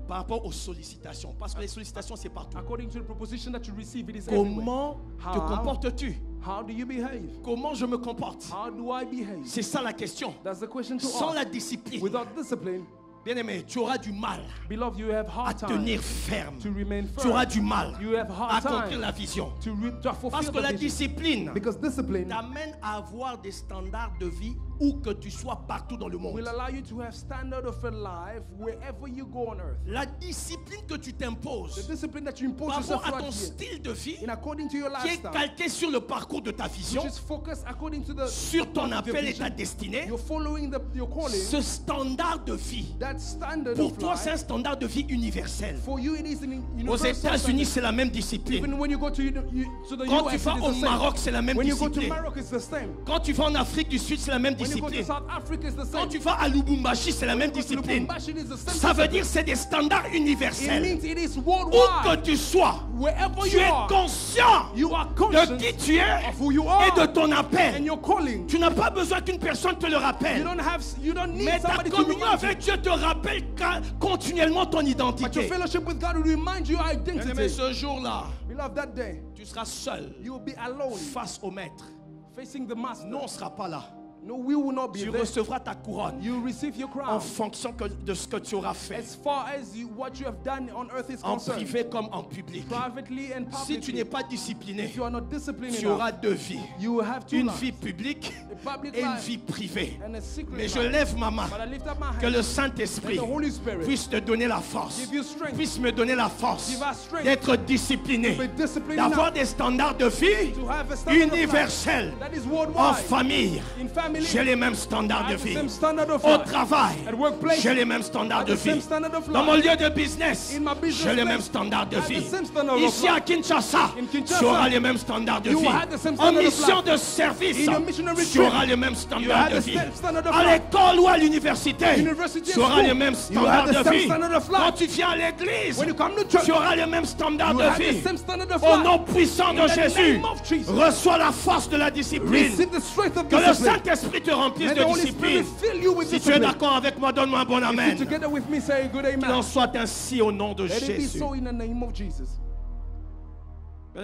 par rapport aux sollicitations? Parce que les sollicitations, c'est partout. According to the proposition that you receive, it is everywhere. Comment te How? comportes-tu? How do you behave? Comment je me comporte? How do I behave? C'est ça la question. That's the question to Sans la ask. discipline, Without discipline, bien-aimé, tu auras du mal beloved, you have à hard time tenir ferme. to remain Tu auras firm. du mal You have à hard accomplir time la vision. to Parce fulfill que la the vision. discipline Because discipline t'amène à avoir des standards de vie où que tu sois partout dans le monde. will allow you to have standard of a life wherever you go on earth. La discipline que tu The t'imposes discipline that you impose par yourself rapport à ton throughout the year, style de vie in according to your qui est lifestyle, calqué sur le parcours de ta vision, which is focused according to the sur ton your appel et vision. ta destinée. You're following your calling. Ce standard de vie, That standard pour of toi, c'est un life, standard de vie universel. for you it is an Aux universal États-Unis, standard. c'est la même discipline. Even when you go to the Quand tu US, vas it is au the same. Maroc, c'est la même When you go to discipline. Morocco, it's the same. Quand tu vas en Afrique du Sud, c'est la même When you go to discipline. South Africa, it's the Quand same. tu vas à Lubumbashi, c'est la même When you go to discipline. Lubumbashi, it is the same Ça veut discipline. dire c'est des standards It universels. means it is Où que worldwide. tu sois, Wherever tu you es are, conscient you are de conscious qui tu es of who you are et de ton and appel. your calling. Tu n'as pas besoin qu'une personne te le You rappelle. don't need Mais ta somebody to communion remind you. avec Dieu te rappelle continuellement ton But your identité. fellowship with God will remind you your Bien-aimé, identity. ce jour-là, Beloved, that day, tu seras seul you will be alone, face au maître. facing the master. Nous, on ne sera pas là. No, we will not be Tu there. recevras ta couronne You will receive your en crown. fonction de ce que tu auras fait, As far as what you have done on earth is en concerned, privé comme en public. privately and Si tu n'es publicly, pas discipliné, if you are not disciplined tu enough, auras deux vies. you will have two Une lives, vie publique a public et une life vie privée. and a secret Mais je life. lève ma main. But I lift up my Que hand le Saint-Esprit that the Holy Spirit puisse te donner la force, give you strength, puisse me donner la force give us strength d'être discipliné, to be disciplined d'avoir enough des standards de vie to have a standard of life universels. that is En worldwide. famille, In family, j'ai les mêmes standards I de have the vie. same standard of Au life. travail, At workplace, j'ai les mêmes standards I de have the vie. same standard of Dans mon life. lieu de business, In my business j'ai les place, mêmes standards de I have vie. the same standard of Ici à life. Kinshasa, In Kinshasa, tu auras les mêmes standards de you vie. will have the same En standard of mission life. de service, In your missionary tu trip, auras les mêmes you standards have de the vie. same standard of À life. l'école ou à l'université, University tu and auras school, les mêmes you have standards the de same vie. standard of life. Quand tu viens à l'église, When you come to church, tu auras les mêmes standards you de have vie. the same standard of Au life. nom puissant de In the Jésus, name of Jesus, reçois la force de la discipline. receive the strength of Que le discipline. Saint-Esprit te remplisse And de the Holy discipline. Spirit fill you with Si tu es discipline. d'accord avec moi, donne-moi un bon If you amen. together with me say a good Qu'il en amen. soit ainsi au nom de Let it be Jésus. so in the name of Jesus.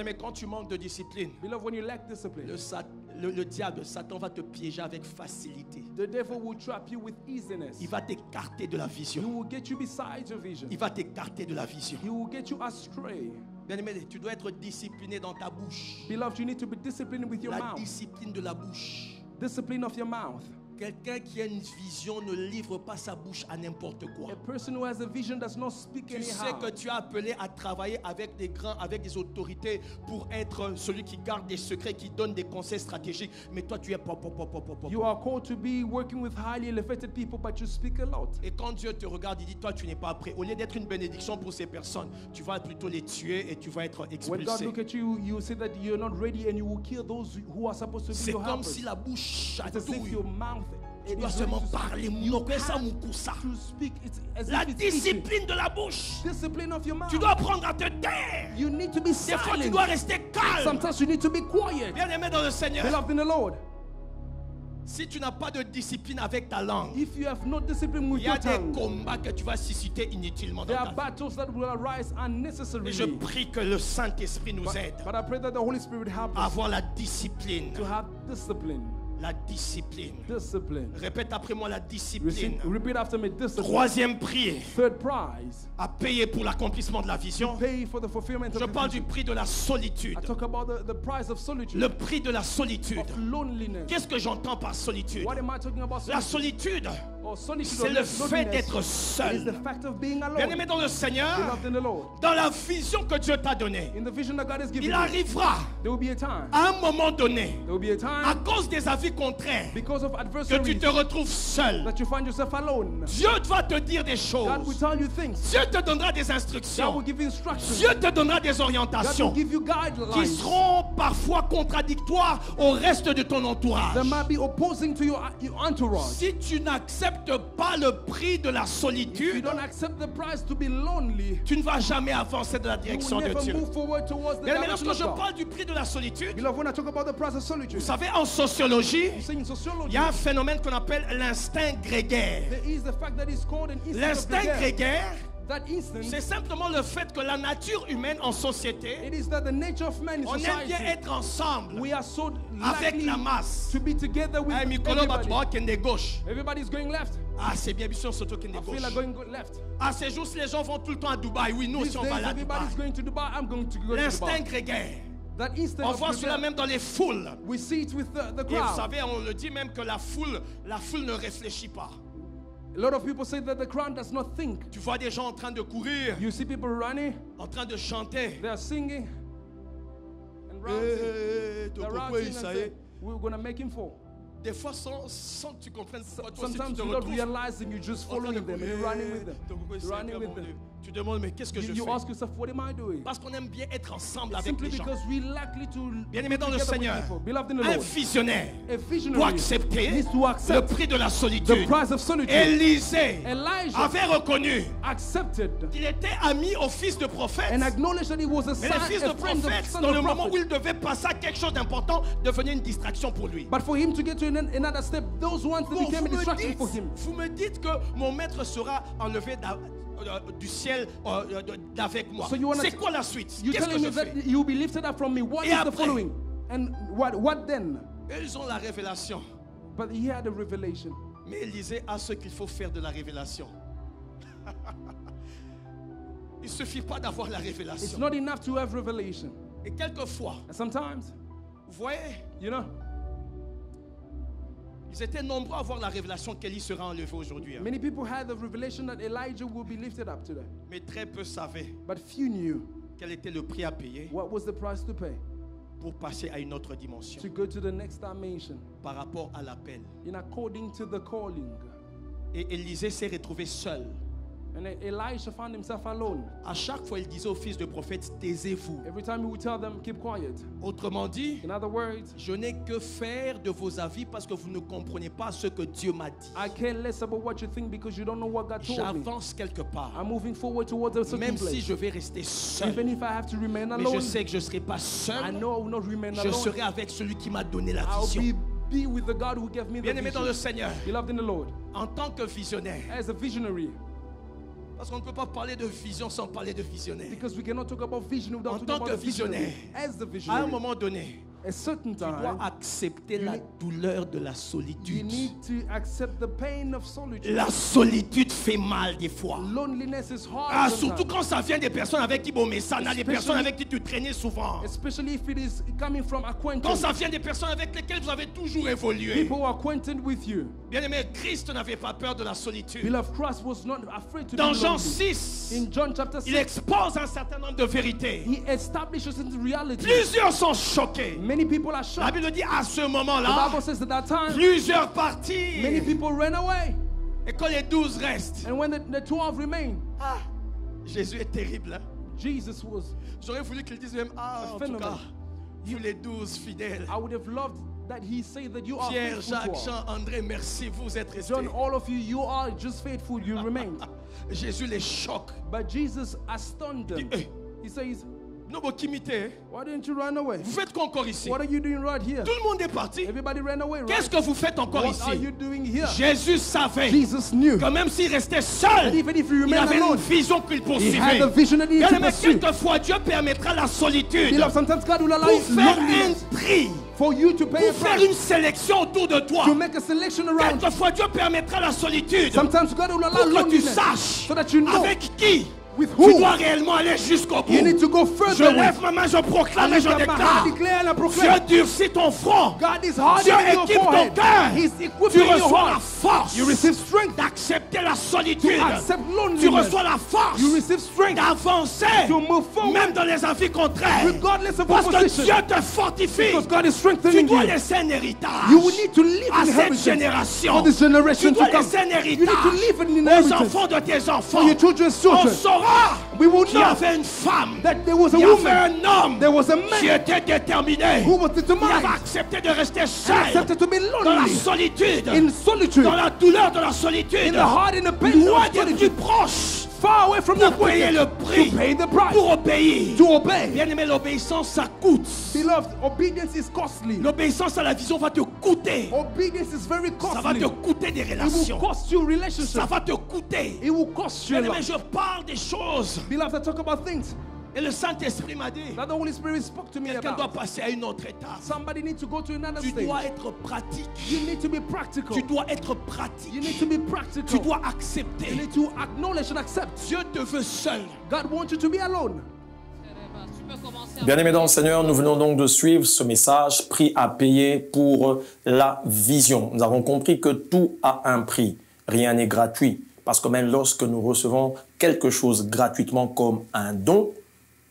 Mais quand tu manques de discipline, Beloved, when you lack discipline, le diable, Satan va te piéger avec facilité. the devil will trap you with easiness. Il va t'écarter de la He vision. will get you beside your vision. Il va t'écarter de la vision. He will get you astray. Bien-aimé, tu dois être discipliné dans ta bouche. Beloved, you need to be disciplined with your La mouth. discipline de la bouche. Discipline of your mouth. Quelqu'un qui a une vision ne livre pas sa bouche à n'importe quoi. A person who has a vision does not speak Tu sais anyhow. que tu es appelé à travailler avec des grands, avec des autorités pour être celui qui garde des secrets, qui donne des conseils stratégiques. Mais toi, tu es pop. You are called to be working with highly elevated people, but you speak a lot. Et quand Dieu te regarde, il dit, toi, tu n'es pas prêt. Au lieu d'être une bénédiction pour ces personnes, tu vas plutôt les tuer et tu vas être When God expulsé. look at you, you say that you're not ready and you will kill those who are supposed to be C'est your comme helpers. si la bouche It's as if chatouille. your mouth Tu it dois is seulement ready to parler. speak. You To speak, it's as La if it's easy. discipline de la bouche. Discipline of your mouth. Tu dois apprendre à te taire. You need to be Des fois, tu silent. dois rester calme. Sometimes you need to be quiet. Bien-aimé dans le Seigneur, Beloved in the Lord, si tu n'as pas de discipline avec ta langue, if you have no discipline with il y a your des tongue, combats que tu vas susciter inutilement dans there ta are vie. battles that will arise Et unnecessarily. je prie que le Saint-Esprit nous aide But I pray that the Holy Spirit help à us avoir la discipline. to have discipline. La discipline. Discipline. Répète après moi la discipline. Repeat after me. Discipline. Troisième prix, Third prize. à payer pour l'accomplissement de la vision. Pay for the fulfillment Je of parle the du vision. prix de la solitude. I talk about the price of solitude. Le prix de la solitude. Of loneliness. Qu'est-ce que j'entends par solitude? What am I talking about? La solitude, Or solitude c'est or le fait loneliness. d'être It is seul. the fact of being alone. Bien-aimé dans le Seigneur, Beloved in the Lord. dans la vision que Dieu t'a donnée, In the vision that God has given il you, arrivera there will be a time. à un moment donné, There will be a à time cause des avis contraires, because of que tu adversaries te retrouves seul. that you find yourself alone. Dieu va te dire des God will choses. tell you things. Dieu te donnera des God will instructions. give you instructions. Dieu te donnera des God will orientations give you qui guidelines seront parfois contradictoires au reste de ton entourage. that might be opposing to your entourage. Si tu n'acceptes pas le prix de la If you solitude, don't accept the price to be lonely, tu ne vas jamais avancer dans la you direction will de never Dieu. move forward towards the Mais direction lorsque of je God. parle du prix de la solitude, Beloved, when I talk about the price of solitude, vous savez, en sociologie, you say in sociology, il y a un phénomène qu'on appelle l'instinct grégaire. there is the fact that it's called an instinct of L'instinct the dead. grégaire, That instinct, c'est simplement le fait que la nature humaine en société, it is that the nature of man in on aime bien society, être ensemble we are so avec likely la masse. to be together with Eh, Mikolo everybody. Batwa kende gauche. Everybody's going left. Ah, c'est bien, bien sûr, surtout kende I feel gauche. like going left. Ah, ces jours, les gens vont tout le temps à Dubaï. Oui, nous These aussi, on days, va là à everybody's Dubaï. going to Dubai. I'm going to go to L'instinct Dubai. grégaire. that instead On of voit cela prepare, même dans les foules. we see it with the Et vous crowd. savez, on le dit même que la foule ne réfléchit pas. A lot of people say that the crowd does not think. Tu vois des gens en train de courir, You see people running, en train de chanter. they are singing and rousing. They're rousing and say, we're going to make him fall. Des fois, sans que tu comprennes pourquoi toi aussi tu Sometimes te without retrouves realizing, you're just en train de following them and courir. you're running with them. Ton coucou, You're running Seigneur, with mon them. Dieu. Tu demandes, mais qu'est-ce que je You fais? ask yourself, what am I doing? Parce qu'on aime bien être ensemble avec Simply les gens. because we likely to Bien-aimé dans le together with Seigneur, people. Beloved in the un Lord. visionnaire A doit visionary accepter needs to le accept prix de la the solitude. price of solitude. Élisée Elijah avait reconnu accepted qu'il était ami au fils de prophète. and acknowledged that he was a, Mais le fils de a friend of prophète, son dans of le moment prophet. où il devait passer à quelque chose d'important, devenait une distraction pour lui. But for him to get to another step, those ones that Bon, became a distraction for him. vous me dites que mon maître sera enlevé du ciel d'avec moi. So you wanna- C'est quoi la suite? You're Qu'est-ce que telling je me that fais? you will be lifted up from me. What Et is the après? following? And what then? Ils ont la révélation. But he had a revelation. Mais Élisée a ce qu'il faut faire de la révélation. Il ne suffit pas d'avoir la It's révélation. not enough to have revelation. Et quelquefois, And sometimes, vous voyez, you know, ils étaient nombreux à avoir la révélation qu'Élie sera enlevé aujourd'hui. Hein. many people had the revelation that Elijah will be lifted up today. Mais très peu savaient But few knew quel était le prix à payer what was the price to pay pour passer à une autre dimension to go to the next dimension par rapport à l'appel. in according to the calling. Et Élisée s'est retrouvé seul. And Elisha found himself alone. À chaque fois, il disait aux fils de prophètes, taisez-vous. Every time he would tell them, keep quiet. Autrement dit, In other words, je n'ai que faire de vos avis parce que vous ne comprenez pas ce que Dieu m'a dit. I care less about what you think because you don't know what God told me. J'avance quelque part, I'm moving forward towards a certain même si place. je vais rester seul. Even if I have to remain Mais je alone, sais que je ne serai pas I seul. know I will not remain Je alone. serai avec celui qui m'a donné la I'll vision. be with the God who gave me the Bien-aimé dans le vision. Seigneur, Beloved in the Lord, en tant que visionnaire, as a visionary, parce qu'on ne peut pas parler de vision sans parler de visionnaire. because we cannot talk about vision without En talking tant about que the visionary. visionnaire, As the À un visionary, moment donné, a certain tu dois time, accepter you la need- douleur de la you solitude. need to accept the pain of solitude. La solitude fait mal des fois. Loneliness is hard. Ah, sometimes. surtout quand ça vient des personnes avec qui, bon, mais ça, des personnes avec qui tu traînais souvent. Especially if it is coming from Quand acquaintance. ça vient des personnes avec lesquelles vous avez toujours évolué. People who are acquainted with you. Bien aimé, Christ n'avait pas peur de la solitude. Beloved, Christ was not afraid to Dans be Jean lonely. 6, In John chapter il 6, expose un certain nombre de vérités. he establishes into reality. Plusieurs sont choqués. Many people are La shocked. Bible dit à ce The moment-là, Bible says at that time, plusieurs many partirent. people ran away. Et quand les 12 restent, And when the 12 remain, ah, Jésus est terrible. Hein? Jesus was. J'aurais voulu qu'il dise même, ah, en tout phénomène. cas, vous les 12 fidèles. I would have loved that he said that you are Pierre, faithful Jacques, to all. Jean, André, merci, vous êtes restés. John, all of you, you are just faithful, you remained. Jésus les choque. But Jesus astounded them. Eh. He says, Non, vous quittez. why didn't you run away? Vous faites quoi encore ici? What are you doing right here? Tout le monde est parti. Everybody ran away, right? Qu'est-ce que vous faites encore What are ici? you doing here? Jésus savait Jesus knew que même s'il restait that seul, even if you il remain avait une alone, vision qu'il he had poursuivait. a vision that he Bien to aimé, pursue. quelquefois Dieu permettra la solitude Beloved, sometimes God will allow pour you faire un loneliness tri, for you to pay a pour faire price, une sélection autour de toi. to make a selection around you. Quelquefois Dieu permettra la solitude Sometimes God will allow pour que tu loneliness saches so that you know avec qui with tu whom dois réellement aller jusqu'au bout. you need to go Je further lève with. ma main, je proclame I et je lift up my déclare. hand, declare and I Dieu proclaim. durcit ton front. God is Dieu hardening your équipe ton forehead. cœur. He's Tu equipping your reçois la heart. force You receive strength d'accepter la solitude. to accept Tu loneliness. reçois la force You receive strength d'avancer to move forward même dans les avis contraires. regardless of Parce que opposition. Dieu te fortifie. Because God is Tu strengthening dois you. laisser un héritage You will need to live à in cette inheritance génération. for this generation Tu dois to come. laisser un You need héritage to live in aux inheritance enfants de tes for enfants. your children's On children. saura We will qu'il y know avait une femme, that there was a il y avait woman, un homme there was a qui man était déterminé. who was Il determined avait accepté de rester and seul accepted to be dans la lonely solitude, in solitude, dans la douleur de la in solitude, the heart and the pain loin of des plus solitude, proches, far away from the pour payer le prix, to pay the price, pour obéir. to obey. Bien aimé, l'obéissance, ça coûte. Beloved, obedience is costly. L'obéissance à la vision va te coûter. Obedience is very Ça va costly. te coûter des It will relations. cost you Ça relationships. va te coûter. It will cost you a Bien aimé, lot. je parle des choses. Beloved, I talk about things Et le Saint-Esprit m'a dit, that the Holy Spirit spoke to me quelqu'un doit about. passer à une autre étape. Somebody needs to go to another Tu stage. dois être pratique. You need to be practical. Tu dois être You pratique. need to be Tu practical. dois You accepter. need to acknowledge and accept. Dieu te veut seul. God wants you to be alone. Bien-aimés dans le Seigneur, nous venons donc de suivre ce message, prix à payer pour la vision. Nous avons compris que tout a un prix, rien n'est gratuit. Parce que même lorsque nous recevons quelque chose gratuitement comme un don,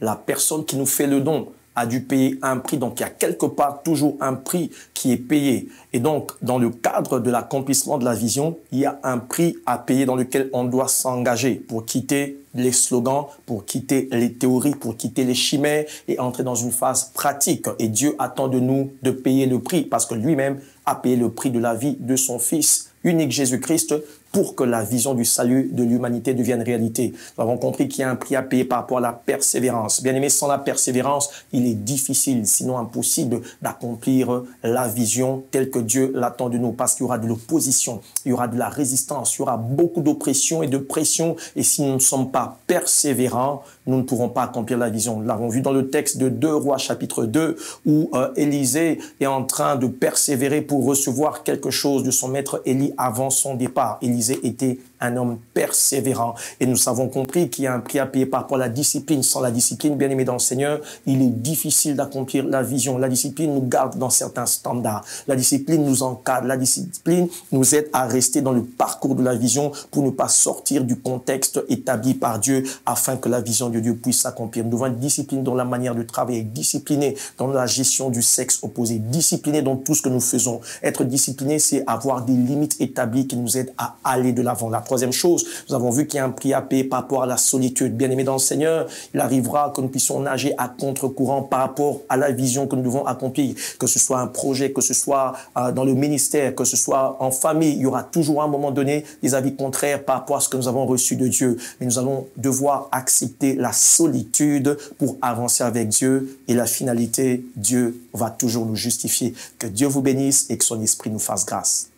la personne qui nous fait le don a dû payer un prix. Donc, il y a quelque part toujours un prix qui est payé. Et donc, dans le cadre de l'accomplissement de la vision, il y a un prix à payer dans lequel on doit s'engager pour quitter les slogans, pour quitter les théories, pour quitter les chimères et entrer dans une phase pratique. Et Dieu attend de nous de payer le prix parce que lui-même a payé le prix de la vie de son Fils unique Jésus-Christ pour que la vision du salut de l'humanité devienne réalité. Nous avons compris qu'il y a un prix à payer par rapport à la persévérance. Bien aimé, sans la persévérance, il est difficile, sinon impossible, d'accomplir la vision telle que Dieu l'attend de nous, parce qu'il y aura de l'opposition, il y aura de la résistance, il y aura beaucoup d'oppression et de pression, et si nous ne sommes pas persévérants, nous ne pourrons pas accomplir la vision. Nous l'avons vu dans le texte de 2 Rois chapitre 2, où Élisée est en train de persévérer pour recevoir quelque chose de son maître Élie avant son départ. Élisée était un homme persévérant. Et nous avons compris qu'il y a un prix à payer par rapport à la discipline. Sans la discipline, bien aimé dans le Seigneur, il est difficile d'accomplir la vision. La discipline nous garde dans certains standards. La discipline nous encadre. La discipline nous aide à rester dans le parcours de la vision pour ne pas sortir du contexte établi par Dieu afin que la vision de Dieu puisse s'accomplir. Nous devons être disciplinés dans la manière de travailler, disciplinés dans la gestion du sexe opposé, disciplinés dans tout ce que nous faisons. Être discipliné, c'est avoir des limites établies qui nous aident à aller de l'avant. La troisième chose, nous avons vu qu'il y a un prix à payer par rapport à la solitude. Bien aimé dans le Seigneur, il arrivera que nous puissions nager à contre-courant par rapport à la vision que nous devons accomplir. Que ce soit un projet, que ce soit dans le ministère, que ce soit en famille, il y aura toujours à un moment donné des avis contraires par rapport à ce que nous avons reçu de Dieu. Mais nous allons devoir accepter la solitude pour avancer avec Dieu. Et la finalité, Dieu va toujours nous justifier. Que Dieu vous bénisse et que son esprit nous fasse grâce.